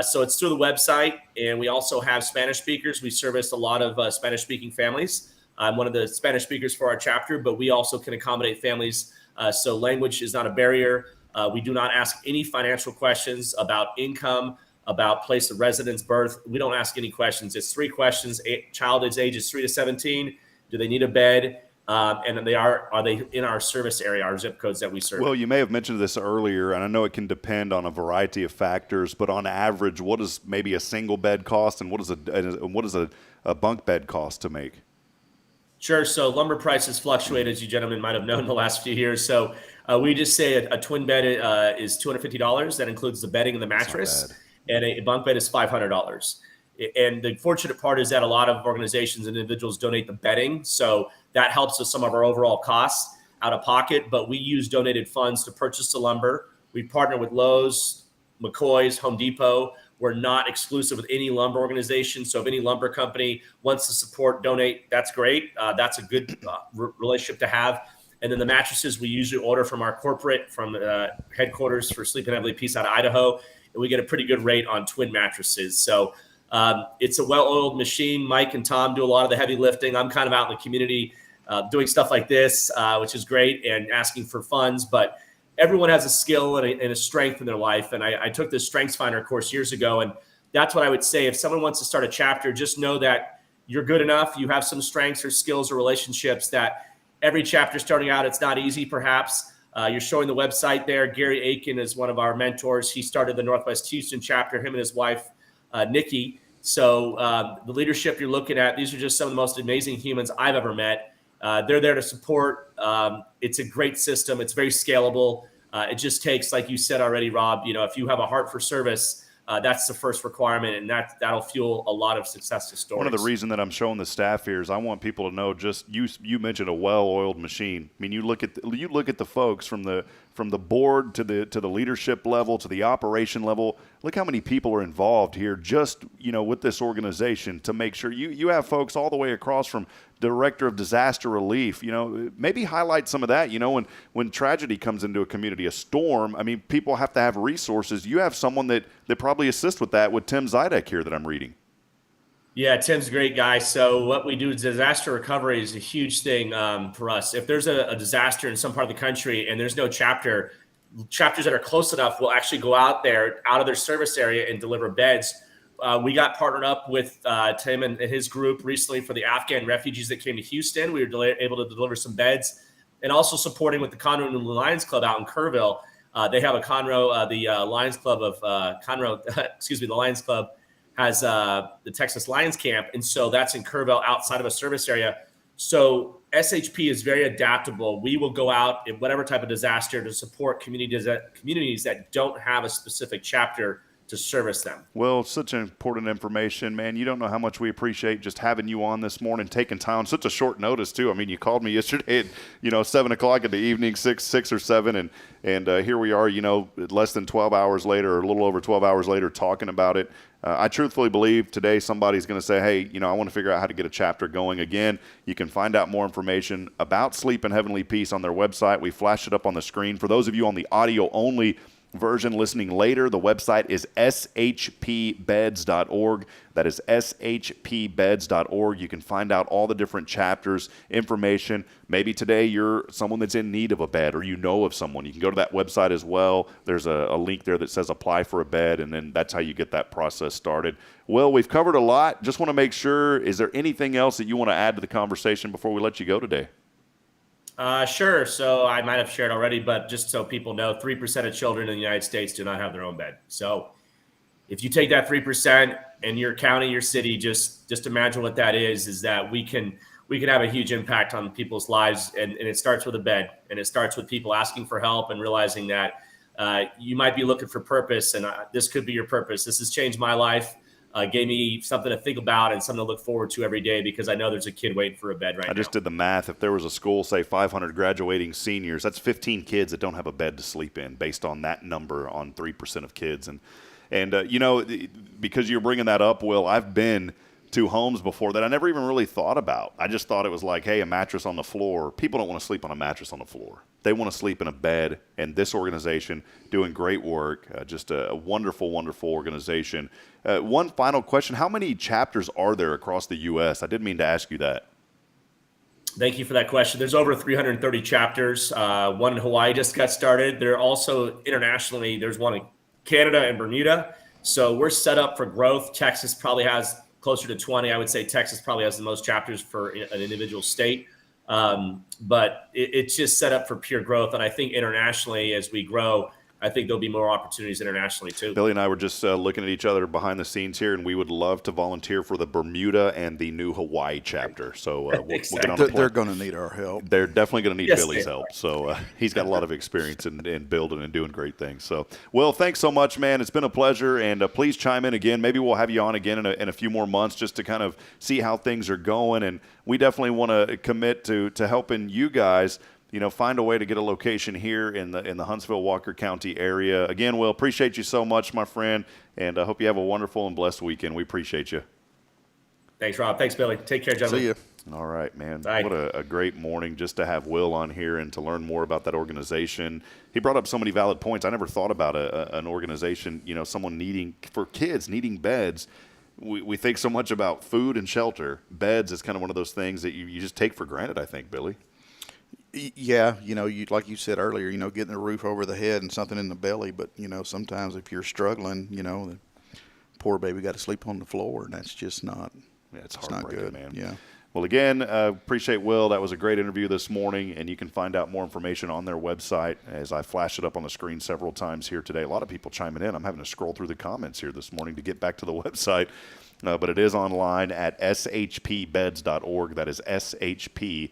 So it's through the website, and we also have Spanish speakers. We service a lot of Spanish-speaking families. I'm one of the Spanish speakers for our chapter, but we also can accommodate families. So language is not a barrier. We do not ask any financial questions about income, about place of residence, birth. We don't ask any questions. It's 3 questions. Child is ages 3 to 17. Do they need a bed? And then are they in our service area, our zip codes that we serve? Well, you may have mentioned this earlier, and I know it can depend on a variety of factors, but on average, what does maybe a single bed cost, and what does a bunk bed cost to make? Sure. So lumber prices fluctuate, as you gentlemen might have known the last few years. So we just say a twin bed is $250. That includes the bedding and the mattress, and a bunk bed is $500. And the fortunate part is that a lot of organizations and individuals donate the bedding. So that helps with some of our overall costs out of pocket. But we use donated funds to purchase the lumber. We partner with Lowe's, McCoy's, Home Depot. We're not exclusive with any lumber organization. So if any lumber company wants to support, donate, that's great. That's a good relationship to have. And then the mattresses we usually order from our corporate, from headquarters for Sleep in Heavenly Peace out of Idaho. And we get a pretty good rate on twin mattresses. So it's a well-oiled machine. Mike and Tom do a lot of the heavy lifting. I'm kind of out in the community doing stuff like this, which is great, and asking for funds. But everyone has a skill and a strength in their life. And I took this Strengths Finder course years ago, and that's what I would say. If someone wants to start a chapter, just know that you're good enough. You have some strengths or skills or relationships that every chapter starting out, it's not easy, perhaps. You're showing the website there. Gary Aiken is one of our mentors. He started the Northwest Houston chapter, him and his wife, Nikki. So the leadership you're looking at, these are just some of the most amazing humans I've ever met. They're there to support. It's a great system. It's very scalable. It just takes, like you said already, Rob, you know, if you have a heart for service, that's the first requirement, and that'll fuel a lot of successful stories. One of the reasons that I'm showing the staff here is I want people to know, just you mentioned a well-oiled machine. I mean, you look at the folks from the board to the leadership level to the operation level. Look how many people are involved here just, you know, with this organization to make sure you have folks all the way across from director of disaster relief. You know, maybe highlight some of that. You know, when tragedy comes into a community, a storm, I mean, people have to have resources. You have someone that probably assists with that with Tim Zidek here that I'm reading. Yeah, Tim's a great guy. So what we do is disaster recovery is a huge thing for us. If there's a disaster in some part of the country and there's no chapters that are close enough will actually go out there, out of their service area, and deliver beds. We got partnered up with Tim and his group recently for the Afghan refugees that came to Houston. We were able to deliver some beds, and also supporting with the Conroe and Lions Club out in Kerrville. They have a Conroe, the Lions Club of Conroe, the Lions Club has the Texas Lions Camp. And so that's in Kerrville outside of a service area. So SHP is very adaptable. We will go out in whatever type of disaster to support communities that don't have a specific chapter to service them. Well, such important information, man. You don't know how much we appreciate just having you on this morning, taking time, such a short notice too. I mean, you called me yesterday at 7 o'clock in the evening, six or seven, and here we are, less than 12 hours later, or a little over 12 hours later, talking about it. I truthfully believe today somebody's going to say, hey, I want to figure out how to get a chapter going. Again, you can find out more information about Sleep in Heavenly Peace on their website. We flashed it up on the screen. For those of you on the audio only version listening later, the website is shpbeds.org. That is shpbeds.org. You can find out all the different chapters, information. Maybe today you're someone that's in need of a bed, or you know of someone. You can go to that website as well. There's a link there that says apply for a bed, and then that's how you get that process started. Well, we've covered a lot. Just want to make sure, is there anything else that you want to add to the conversation before we let you go today? Sure. So I might have shared already, but just so people know, 3% of children in the United States do not have their own bed. So if you take that 3% in your county, your city, just imagine what that is that we can have a huge impact on people's lives. And it starts with a bed, and it starts with people asking for help and realizing that you might be looking for purpose, and this could be your purpose. This has changed my life. Gave me something to think about and something to look forward to every day, because I know there's a kid waiting for a bed right now. I just did the math. If there was a school, say 500 graduating seniors, that's 15 kids that don't have a bed to sleep in, based on that number on 3% of kids. And because you're bringing that up, Will, I've been to homes before that I never even really thought about. I just thought it was like, hey, a mattress on the floor. People don't want to sleep on a mattress on the floor. They want to sleep in a bed. And this organization doing great work, just a wonderful, wonderful organization. One final question. How many chapters are there across the U.S.? I didn't mean to ask you that. Thank you for that question. There's over 330 chapters. One in Hawaii just got started. There are also internationally, there's one in Canada and Bermuda. So we're set up for growth. Texas probably has closer to 20. I would say Texas probably has the most chapters for an individual state. But it's just set up for pure growth. And I think internationally, as we grow, I think there'll be more opportunities internationally too. Billy and I were just looking at each other behind the scenes here, and we would love to volunteer for the Bermuda and the new Hawaii chapter. So we'll get on the They're going to need our help. They're definitely going to need Yes, Billy's help. So he's got a lot of experience in building and doing great things. So, Will, thanks so much, man. It's been a pleasure, and please chime in again. Maybe we'll have you on again in a few more months just to kind of see how things are going. And we definitely want to commit to helping you guys, find a way to get a location here in the Huntsville, Walker County area. Again, Will, appreciate you so much, my friend, and I hope you have a wonderful and blessed weekend. We appreciate you. Thanks, Rob. Thanks, Billy. Take care, gentlemen. See you. All right, man. Bye. What a great morning just to have Will on here and to learn more about that organization. He brought up so many valid points. I never thought about an organization, someone for kids needing beds. We think so much about food and shelter. Beds is kind of one of those things that you just take for granted, I think, Billy. Yeah, like you said earlier, getting a roof over the head and something in the belly. But, sometimes if you're struggling, the poor baby got to sleep on the floor, and that's just not, it's not heartbreaking, good. man. Yeah. Well, again, appreciate Will. That was a great interview this morning, and you can find out more information on their website as I flashed it up on the screen several times here today. A lot of people chiming in. I'm having to scroll through the comments here this morning to get back to the website. But it is online at shpbeds.org. That is shpbeds.org.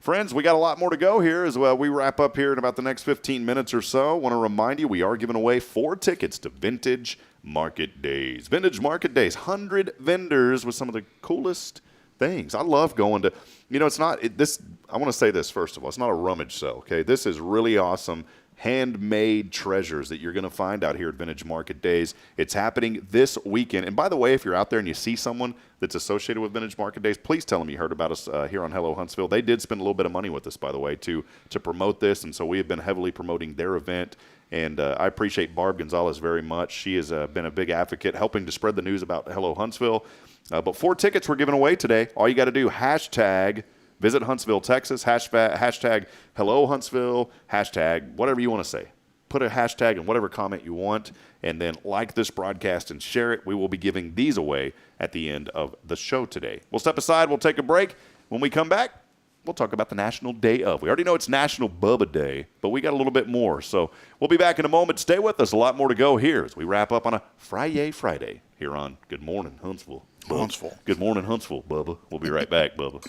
Friends, we got a lot more to go here as well. We wrap up here in about the next 15 minutes or so. Want to remind you, we are giving away 4 tickets to Vintage Market Days. Vintage Market Days, 100 vendors with some of the coolest things. I love going to, it's not, I want to say this first of all, it's not a rummage sale, okay? This is really awesome handmade treasures that you're going to find out here at Vintage Market Days. It's happening this weekend. And by the way, if you're out there and you see someone that's associated with Vintage Market Days, please tell them you heard about us here on Hello Huntsville. They did spend a little bit of money with us, by the way, to promote this. And so we have been heavily promoting their event. And I appreciate Barb Gonzalez very much. She has been a big advocate helping to spread the news about Hello Huntsville. But 4 tickets we're giving away today. All you got to do, hashtag Visit Huntsville, Texas, hashtag Hello Huntsville, hashtag whatever you want to say. Put a hashtag in whatever comment you want, and then like this broadcast and share it. We will be giving these away at the end of the show today. We'll step aside. We'll take a break. When we come back, we'll talk about the National Day of. We already know it's National Bubba Day, but we got a little bit more. So we'll be back in a moment. Stay with us. A lot more to go here as we wrap up on a Friday here on Good Morning Huntsville. Huntsville. Good morning, Huntsville, Bubba. We'll be right back, Bubba.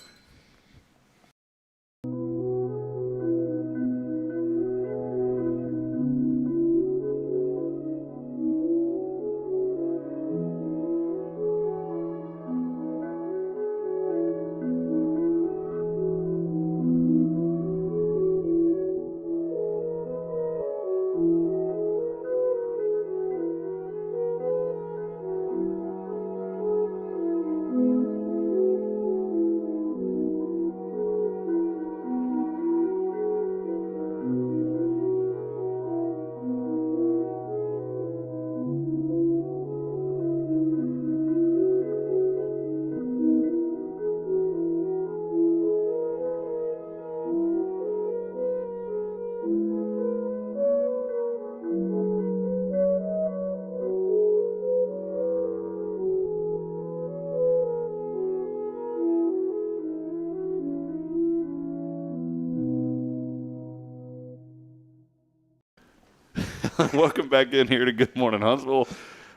Welcome back in here to Good Morning Huntsville.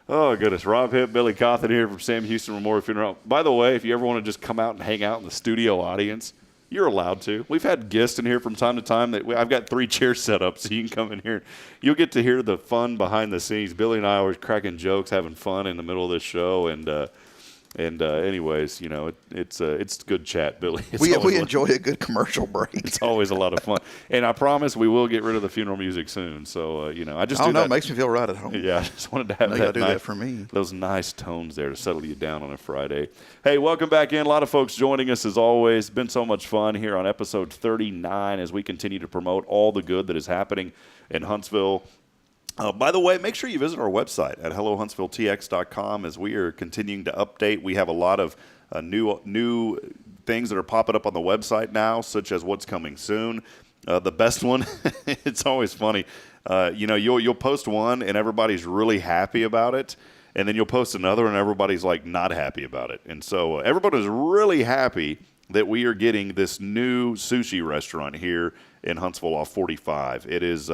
Oh, goodness. Rob Hipp, Billy Cawthon here from Sam Houston Memorial Funeral. By the way, if you ever want to just come out and hang out in the studio audience, you're allowed to. We've had guests in here from time to time. I've got 3 chairs set up, so you can come in here. You'll get to hear the fun behind the scenes. Billy and I are always cracking jokes, having fun in the middle of this show, anyways, it's good chat, Billy. We enjoy a good commercial break. It's always a lot of fun, and I promise we will get rid of the funeral music soon. So I just it makes me feel right at home. Yeah, I just wanted to have that for me. Those nice tones there to settle you down on a Friday. Hey, welcome back in. A lot of folks joining us as always. Been so much fun here on episode 39 as we continue to promote all the good that is happening in Huntsville. By the way, make sure you visit our website at hellohuntsvilletx.com as we are continuing to update. We have a lot of new things that are popping up on the website now, such as what's coming soon. The best one, it's always funny. You'll post one and everybody's really happy about it, and then you'll post another and everybody's like not happy about it. And so everybody's really happy that we are getting this new sushi restaurant here in Huntsville off 45. It's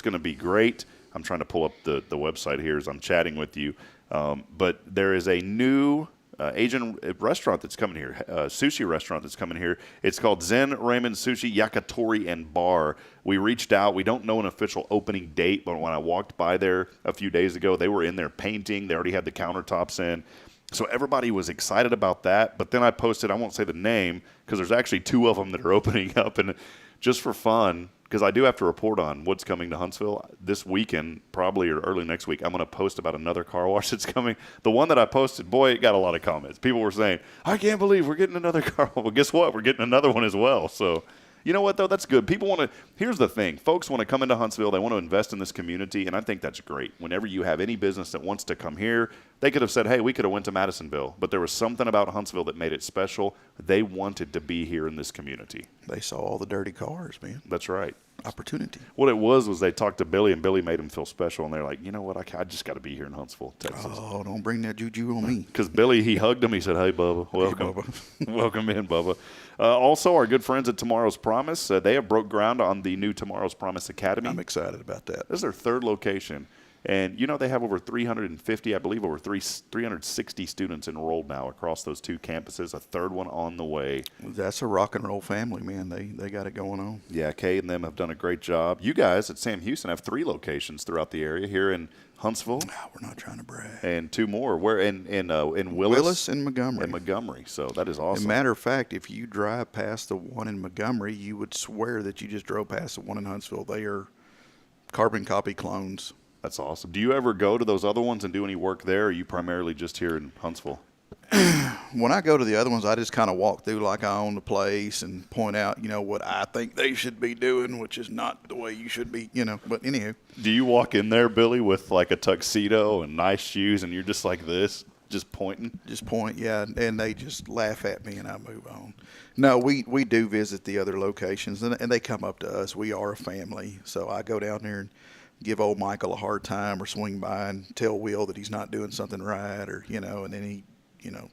going to be great. I'm trying to pull up the website here as I'm chatting with you. But there is a new Asian restaurant that's coming here, sushi restaurant that's coming here. It's called Zen Ramen Sushi Yakitori and Bar. We reached out. We don't know an official opening date, but when I walked by there a few days ago, they were in there painting. They already had the countertops in. So everybody was excited about that. But then I posted, I won't say the name, because there's actually 2 of them that are opening up. And just for fun, because I do have to report on what's coming to Huntsville this weekend, probably or early next week. I'm going to post about another car wash that's coming. The one that I posted, boy, it got a lot of comments. People were saying, I can't believe we're getting another car wash. Well, guess what? We're getting another one as well. So, you know what, though? That's good. People want to – here's the thing. Folks want to come into Huntsville. They want to invest in this community, and I think that's great. Whenever you have any business that wants to come here, they could have said, hey, we could have went to Madisonville. But there was something about Huntsville that made it special. They wanted to be here in this community. They saw all the dirty cars, man. That's right. Opportunity. What it was they talked to Billy, and Billy made them feel special, and they're like, you know what, I just got to be here in Huntsville, Texas. Oh, don't bring that juju on me. Because Billy, he hugged him. He said, hey, Bubba, welcome. Hey, Bubba. Welcome in, Bubba. Also, our good friends at Tomorrow's Promise, they have broke ground on the new Tomorrow's Promise Academy. I'm excited about that. This is their 3rd location. And, they have over 350, I believe, over 360 students enrolled now across those 2 campuses, a 3rd one on the way. That's a rock and roll family, man. They got it going on. Yeah, Kay and them have done a great job. You guys at Sam Houston have 3 locations throughout the area here in Huntsville. No, we're not trying to brag. And 2 more. Where in Willis? Willis and Montgomery. And Montgomery. So that is awesome. As a matter of fact, if you drive past the one in Montgomery, you would swear that you just drove past the one in Huntsville. They are carbon copy clones. That's awesome. Do you ever go to those other ones and do any work there, or are you primarily just here in Huntsville? When I go to the other ones, I just kind of walk through like I own the place and point out, what I think they should be doing, which is not the way you should be, But anywho. Do you walk in there, Billy, with like a tuxedo and nice shoes, and you're just like this, just pointing? Just point, yeah, and they just laugh at me and I move on. No, we do visit the other locations, and they come up to us. We are a family, so I go down there and give old Michael a hard time or swing by and tell Will that he's not doing something right, or, and then he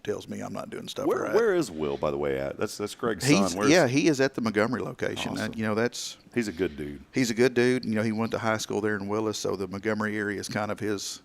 tells me I'm not doing stuff Where right. where is Will, by the way, at? That's Greg's son. He is at the Montgomery location. Awesome. He's a good dude. He's a good dude. He went to high school there in Willis, so the Montgomery area is kind of his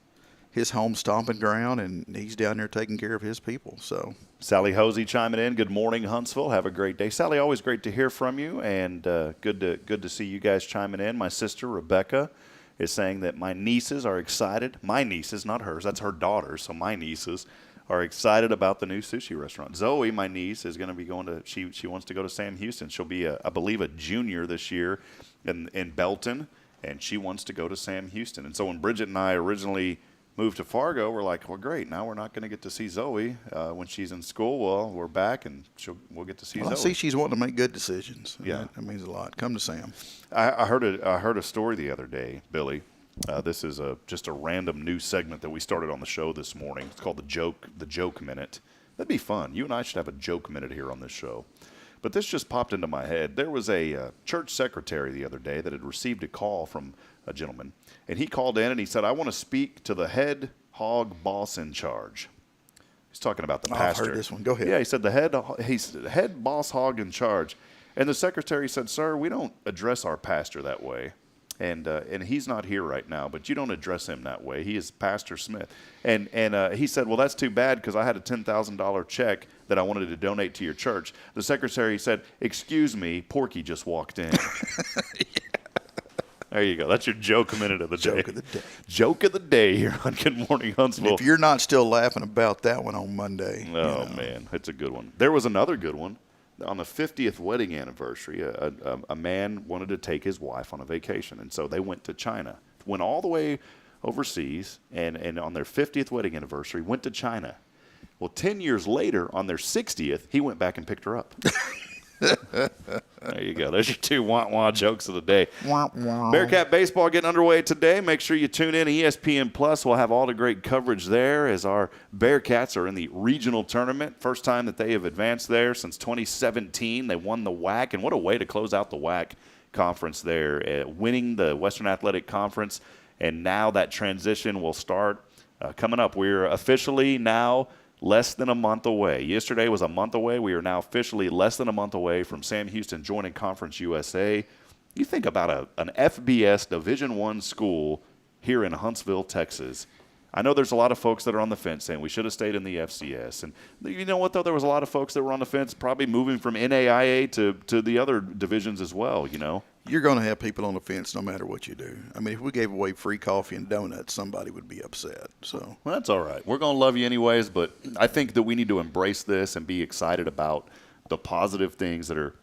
home stomping ground, and he's down there taking care of his people. So Sally Hosey chiming in. Good morning, Huntsville. Have a great day. Sally, always great to hear from you, and good to see you guys chiming in. My sister, Rebecca, is saying that my nieces are excited. My nieces, not hers. That's her daughter, so my nieces are excited about the new sushi restaurant. Zoe, my niece, is going to be going to, she wants to go to Sam Houston. She'll be, I believe, a junior this year in Belton, and she wants to go to Sam Houston. And so when Bridget and I originally moved to Fargo, we're like, well, great. Now we're not going to get to see Zoe when she's in school. Well, we're back, and we'll get to see Zoe. I see she's wanting to make good decisions. Yeah. That means a lot. Come to Sam. I heard a story the other day, Billy. This is just a random news segment that we started on the show this morning. It's called the joke minute. That'd be fun. You and I should have a joke minute here on this show. But this just popped into my head. There was a church secretary the other day that had received a call from a gentleman, and he called in and he said, "I want to speak to the head hog boss in charge." He's talking about the pastor. I've heard this one. Go ahead. Yeah, he said he's the head boss hog in charge, and the secretary said, "Sir, we don't address our pastor that way." And he's not here right now, but you don't address him that way. He is Pastor Smith. And he said, well, that's too bad because I had a $10,000 check that I wanted to donate to your church. The secretary said, excuse me, Porky just walked in. There you go. That's your joke minute of the day. Joke of the day. Joke of the day here on Good Morning Huntsville. If you're not still laughing about that one on Monday. Oh, man, it's a good one. There was another good one. On the 50th wedding anniversary, a man wanted to take his wife on a vacation, and so they went to China. Went all the way overseas, and on their 50th wedding anniversary, went to China. Well, 10 years later, on their 60th, he went back and picked her up. There you go. There's your two wah-wah jokes of the day. Wah-wah. Bearcat baseball getting underway today. Make sure you tune in. ESPN Plus will have all the great coverage there as our Bearcats are in the regional tournament. First time that they have advanced there since 2017. They won the WAC, and what a way to close out the WAC conference there, winning the Western Athletic Conference. And now that transition will start coming up. We're officially now less than a month away. Yesterday was a month away. We are now officially less than a month away from Sam Houston joining Conference USA. You think about an FBS Division I school here in Huntsville, Texas. I know there's a lot of folks that are on the fence saying we should have stayed in the FCS. And you know what, though? There was a lot of folks that were on the fence probably moving from NAIA to the other divisions as well, you know. You're going to have people on the fence no matter what you do. I mean, if we gave away free coffee and donuts, somebody would be upset. So well, that's all right. We're going to love you anyways, but I think that we need to embrace this and be excited about the positive things that are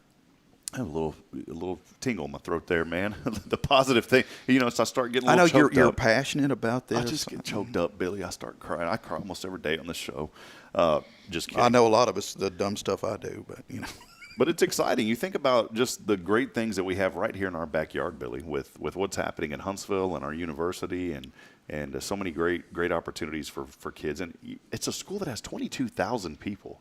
I have a little tingle in my throat there, man. The positive thing, so I start getting a little choked up. I know you're passionate about this. I just get choked up, Billy. I start crying. I cry almost every day on this show. Just kidding. I know a lot of it's the dumb stuff I do, but But it's exciting. You think about just the great things that we have right here in our backyard, Billy, with what's happening in Huntsville and our university and so many great opportunities for kids. And it's a school that has 22,000 people.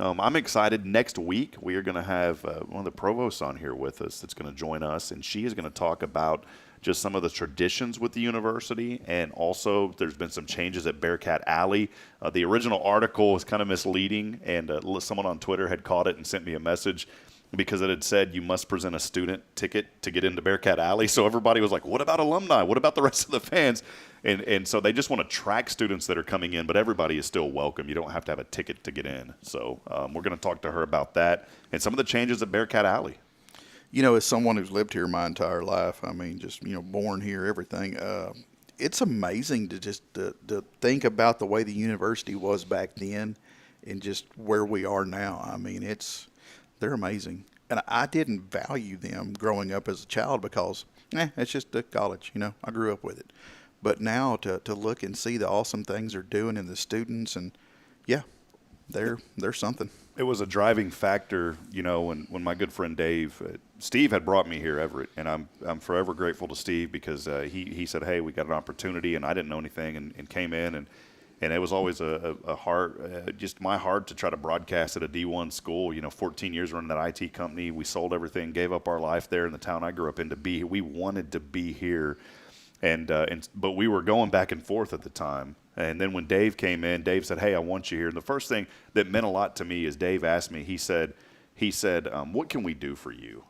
I'm excited. Next week, we are going to have one of the provosts on here with us that's going to join us, and she is going to talk about just some of the traditions with the university, and also there's been some changes at Bearcat Alley. The original article was kind of misleading, and someone on Twitter had caught it and sent me a message because it had said you must present a student ticket to get into Bearcat Alley. So everybody was like, what about alumni? What about the rest of the fans? And so they just want to track students that are coming in, but everybody is still welcome. You don't have to have a ticket to get in. So we're going to talk to her about that and some of the changes at Bearcat Alley. As someone who's lived here my entire life, I mean, just, born here, everything, it's amazing to think about the way the university was back then and just where we are now. I mean, they're amazing. And I didn't value them growing up as a child because, it's just a college, I grew up with it. But now to look and see the awesome things they're doing and the students, and yeah, they're something. It was a driving factor, when my good friend Dave, Steve had brought me here, Everett, and I'm forever grateful to Steve because he said, hey, we got an opportunity, and I didn't know anything, and came in, and it was always a heart, just my heart to try to broadcast at a D1 school. 14 years running that IT company, we sold everything, gave up our life there in the town I grew up in to be here. We wanted to be here. But we were going back and forth at the time, And then when Dave came in, Dave said, hey, I want you here. And the first thing that meant a lot to me is Dave asked me, he said, what can we do for you?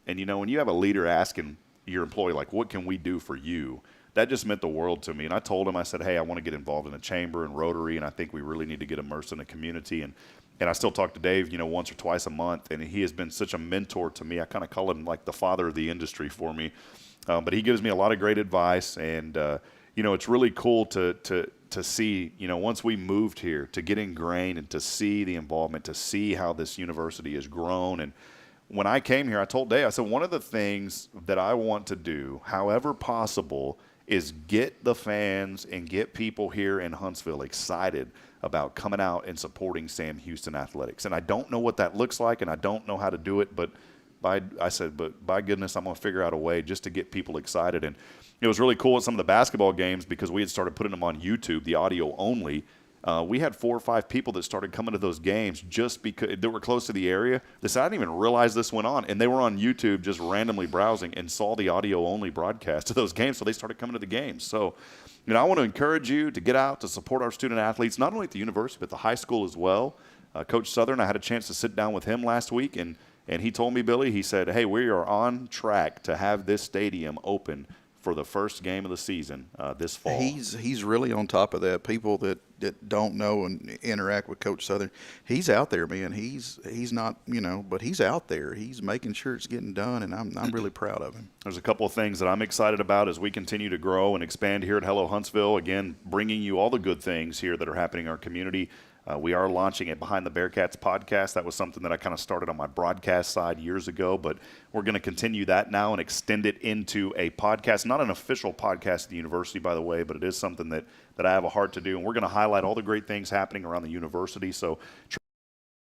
And, when you have a leader asking your employee, like, what can we do for you? That just meant the world to me. And I told him, I said, hey, I want to get involved in the chamber and Rotary, and I think we really need to get immersed in the community. And I still talk to Dave, once or twice a month, and he has been such a mentor to me. I kind of call him like the father of the industry for me. But he gives me a lot of great advice, and, it's really cool to see, once we moved here, to get ingrained and to see the involvement, to see how this university has grown. And when I came here, I told Dave, I said, one of the things that I want to do, however possible, is get the fans and get people here in Huntsville excited about coming out and supporting Sam Houston Athletics. And I don't know what that looks like, and I don't know how to do it, but by goodness, I'm going to figure out a way just to get people excited. And it was really cool at some of the basketball games because we had started putting them on YouTube, the audio only. We had 4 or 5 people that started coming to those games just because they were close to the area. They said, I didn't even realize this went on. And they were on YouTube just randomly browsing and saw the audio-only broadcast of those games, so they started coming to the games. So, I want to encourage you to get out to support our student athletes, not only at the university, but the high school as well. Coach Southern, I had a chance to sit down with him last week, and he told me, Billy, he said, hey, we are on track to have this stadium open for the first game of the season this fall. He's really on top of that. People that don't know and interact with Coach Southern, he's out there, man. He's not, but he's out there. He's making sure it's getting done, and I'm really proud of him. There's a couple of things that I'm excited about as we continue to grow and expand here at Hello Huntsville. Again, bringing you all the good things here that are happening in our community. We are launching a Behind the Bearcats podcast. That was something that I kind of started on my broadcast side years ago, but we're going to continue that now and extend it into a podcast. Not an official podcast at the university, by the way, but it is something that I have a heart to do. And we're going to highlight all the great things happening around the university. So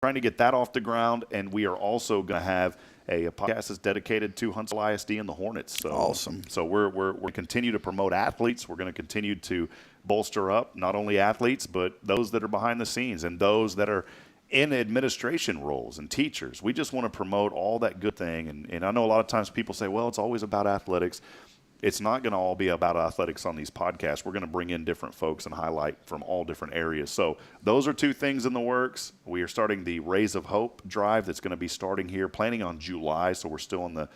trying to get that off the ground, and we are also going to have a podcast that's dedicated to Huntsville ISD and the Hornets. So awesome. So we're continue to promote athletes. We're going to continue to bolster up not only athletes, but those that are behind the scenes and those that are in administration roles and teachers. We just want to promote all that good thing. And I know a lot of times people say, well, it's always about athletics. It's not going to all be about athletics on these podcasts. We're going to bring in different folks and highlight from all different areas. So those are 2 things in the works. We are starting the Rays of Hope drive that's going to be starting here, planning on July. So we're still in the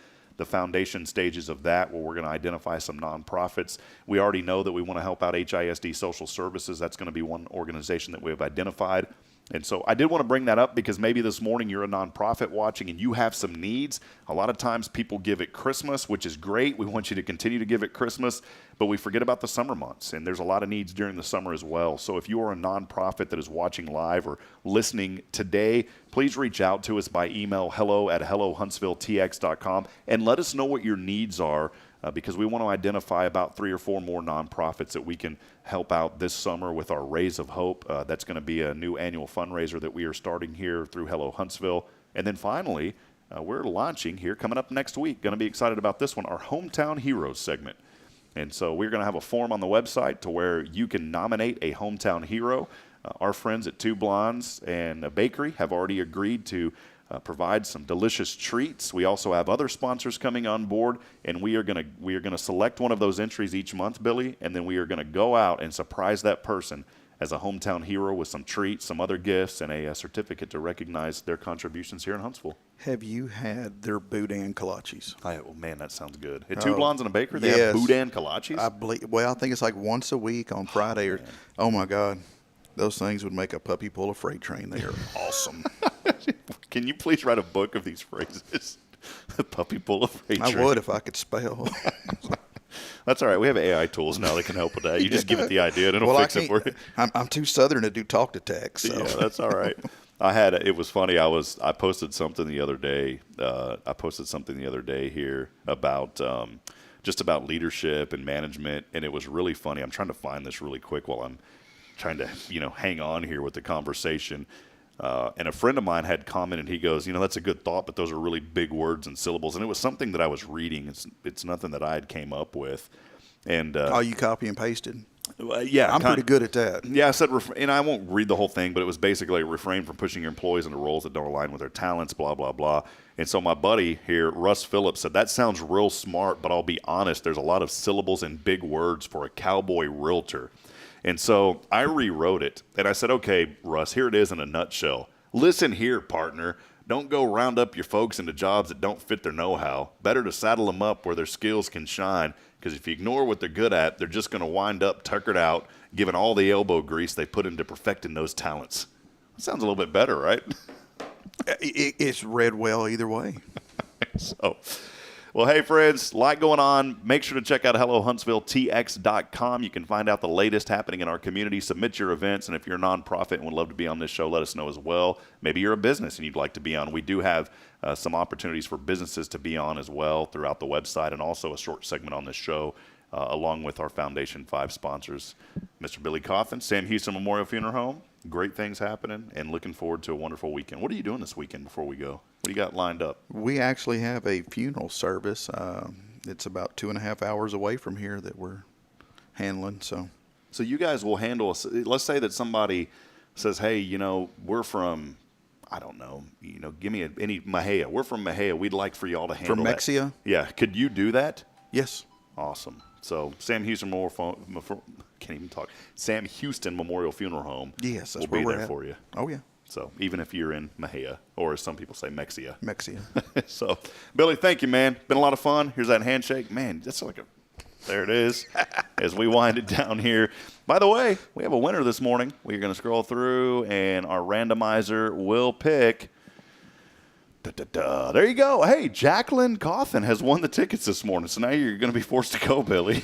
foundation stages of that, where we're going to identify some nonprofits. We already know that we want to help out HISD Social Services. That's going to be one organization that we have identified. And so I did want to bring that up because maybe this morning you're a nonprofit watching and you have some needs. A lot of times people give at Christmas, which is great. We want you to continue to give at Christmas, but we forget about the summer months, and there's a lot of needs during the summer as well. So if you are a nonprofit that is watching live or listening today, please reach out to us by email, hello@hellohuntsvilletx.com, and let us know what your needs are. Because we want to identify about 3 or 4 more nonprofits that we can help out this summer with our Rays of Hope. That's going to be a new annual fundraiser that we are starting here through Hello Huntsville. And then finally, we're launching here coming up next week. Going to be excited about this one, our Hometown Heroes segment. And so we're going to have a form on the website to where you can nominate a hometown hero. Our friends at Two Blondes and a Bakery have already agreed to provide some delicious treats. We also have other sponsors coming on board, and we are going to select one of those entries each month, Billy, and then we are going to go out and surprise that person as a hometown hero with some treats, some other gifts, and a certificate to recognize their contributions here in Huntsville. Have you had their boudin kolaches? Oh, man, that sounds good. At Two Blondes and a Bakery, they have boudin kolaches? I think it's like once a week on Friday. Oh, my God. Those things would make a puppy pull a freight train. They are awesome. Can you please write a book of these phrases? Puppy pull a freight train. I would if I could spell. That's all right. We have AI tools now that can help with that. You just give it the idea and it'll fix it for you. I'm too Southern to do talk to text. So. Yeah, that's all right. It was funny. I posted something the other day. Here about just about leadership and management, and it was really funny. I'm trying to find this really quick while I'm trying to hang on here with the conversation. And a friend of mine had commented, he goes, that's a good thought, but those are really big words and syllables. And it was something that I was reading. It's nothing that I had came up with. And you copy and pasted? Yeah. I'm pretty good at that. Yeah, I said, and I won't read the whole thing, but it was basically refrain from pushing your employees into roles that don't align with their talents, blah, blah, blah. And so my buddy here, Russ Phillips, said, that sounds real smart, but I'll be honest, there's a lot of syllables and big words for a cowboy realtor. And so I rewrote it, and I said, okay, Russ, here it is in a nutshell. Listen here, partner. Don't go round up your folks into jobs that don't fit their know-how. Better to saddle them up where their skills can shine, because if you ignore what they're good at, they're just going to wind up tuckered out, given all the elbow grease they put into perfecting those talents. Sounds a little bit better, right? It's read well either way. So, well, hey, friends, a lot going on. Make sure to check out HelloHuntsvilleTX.com. You can find out the latest happening in our community. Submit your events, and if you're a nonprofit and would love to be on this show, let us know as well. Maybe you're a business and you'd like to be on. We do have some opportunities for businesses to be on as well throughout the website, and also a short segment on this show, along with our Foundation 5 sponsors. Mr. Billy Coffin, Sam Houston Memorial Funeral Home. Great things happening, and looking forward to a wonderful weekend. What are you doing this weekend before we go? What do you got lined up? We actually have a funeral service. It's about 2.5 hours away from here that we're handling. So you guys will handle, let's say that somebody says, hey, we're from, I don't know, give me any Mahia. We're from Mahia. We'd like for y'all to handle from that. Mexia? Yeah. Could you do that? Yes. Awesome. So Sam Houston can't even talk. Sam Houston Memorial Funeral Home. Yes, that's will where be we're there at. for you. Oh yeah. So even if you're in Mahia, or as some people say, Mexia. Mexia. So Billy, thank you, man. Been a lot of fun. Here's that handshake, man. That's like there it is. As we wind it down here. By the way, we have a winner this morning. We're going to scroll through, and our randomizer will pick. There you go. Hey, Jacqueline Coffin has won the tickets this morning, so now you're going to be forced to go, Billy.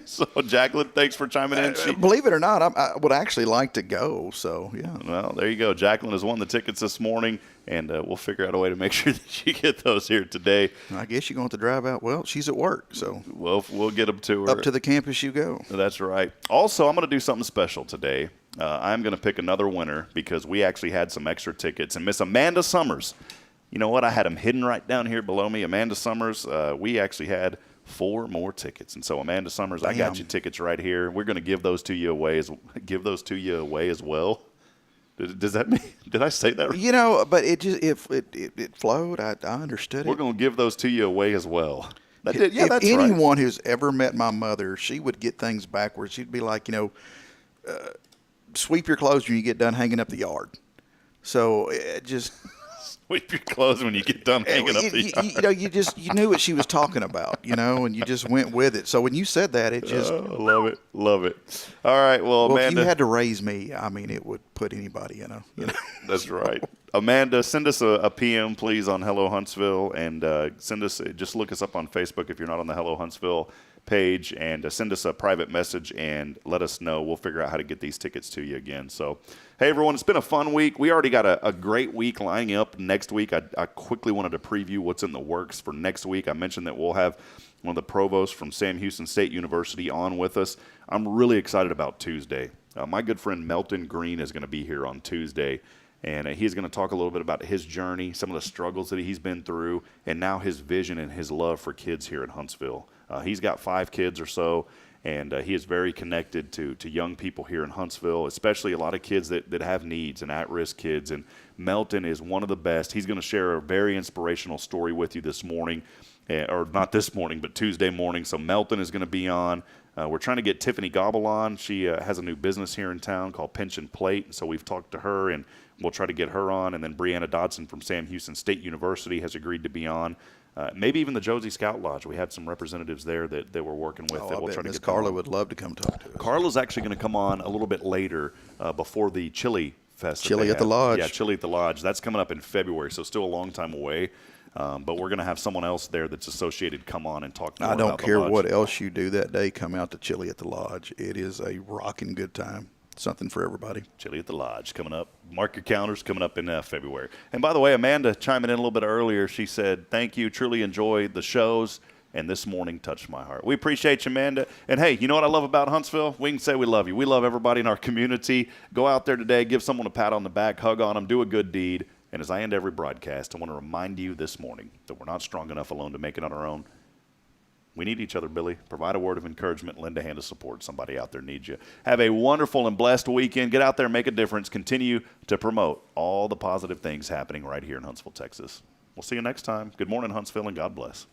So, Jacqueline, thanks for chiming in. Believe it or not, I would actually like to go. So, yeah. Well, there you go. Jacqueline has won the tickets this morning, and we'll figure out a way to make sure that you get those here today. I guess you're going to have to drive out. Well, she's at work, so we'll get them to her. Up to the campus you go. That's right. Also, I'm going to do something special today. I'm going to pick another winner because we actually had some extra tickets. And Miss Amanda Summers, you know what? I had them hidden right down here below me. Amanda Summers, we actually had 4 more tickets. And so, Amanda Summers, I got you tickets right here. We're going to give those to you away as well. Does that mean? Did I say that right? But it just it flowed. I understood it. We're going to give those to you away as well. That's anyone who's ever met my mother, she would get things backwards. She'd be like, sweep your clothes when you get done hanging up the yard. So it just sweep your clothes when you get done hanging up the yard. You knew what she was talking about, and you just went with it. So when you said that, it just love it. All right, well, Amanda, if you had to raise me, I mean, it would put anybody in a. That's right. Amanda, send us a PM, please, on Hello Huntsville, and just look us up on Facebook if you're not on the Hello Huntsville page, and send us a private message and let us know. We'll figure out how to get these tickets to you again. So, hey, everyone, it's been a fun week. We already got a great week lining up next week. I quickly wanted to preview what's in the works for next week. I mentioned that we'll have one of the provosts from Sam Houston State University on with us. I'm really excited about Tuesday. My good friend Melton Green is going to be here on Tuesday, and he's going to talk a little bit about his journey, some of the struggles that he's been through, and now his vision and his love for kids here in Huntsville. He's got 5 kids or so, and he is very connected to young people here in Huntsville, especially a lot of kids that have needs and at-risk kids. And Melton is one of the best. He's going to share a very inspirational story with you this morning, or not this morning, but Tuesday morning. So Melton is going to be on. We're trying to get Tiffany Gobble on. She has a new business here in town called Pinch and Plate, so we've talked to her, and we'll try to get her on. And then Brianna Dodson from Sam Houston State University has agreed to be on. Maybe even the Josie Scout Lodge. We had some representatives there that we're working with. That we'll try to get. Carla would love to come talk to us. Carla's actually going to come on a little bit later before the Chili Fest. Chili at the Lodge. Yeah, Chili at the Lodge. That's coming up in February, so still a long time away. But we're going to have someone else there that's associated come on and talk more about the lodge. I don't care what else you do that day. Come out to Chili at the Lodge. It is a rocking good time. Something for everybody. Chili at the Lodge coming up. Mark your calendars, coming up in February. And by the way, Amanda chiming in a little bit earlier, she said, thank you, truly enjoyed the shows, and this morning touched my heart. We appreciate you, Amanda. And hey, you know what I love about Huntsville? We can say we love you. We love everybody in our community. Go out there today, give someone a pat on the back, hug on them, do a good deed. And as I end every broadcast, I want to remind you this morning that we're not strong enough alone to make it on our own. We need each other, Billy. Provide a word of encouragement. Lend a hand of support. Somebody out there needs you. Have a wonderful and blessed weekend. Get out there, make a difference. Continue to promote all the positive things happening right here in Huntsville, Texas. We'll see you next time. Good morning, Huntsville, and God bless.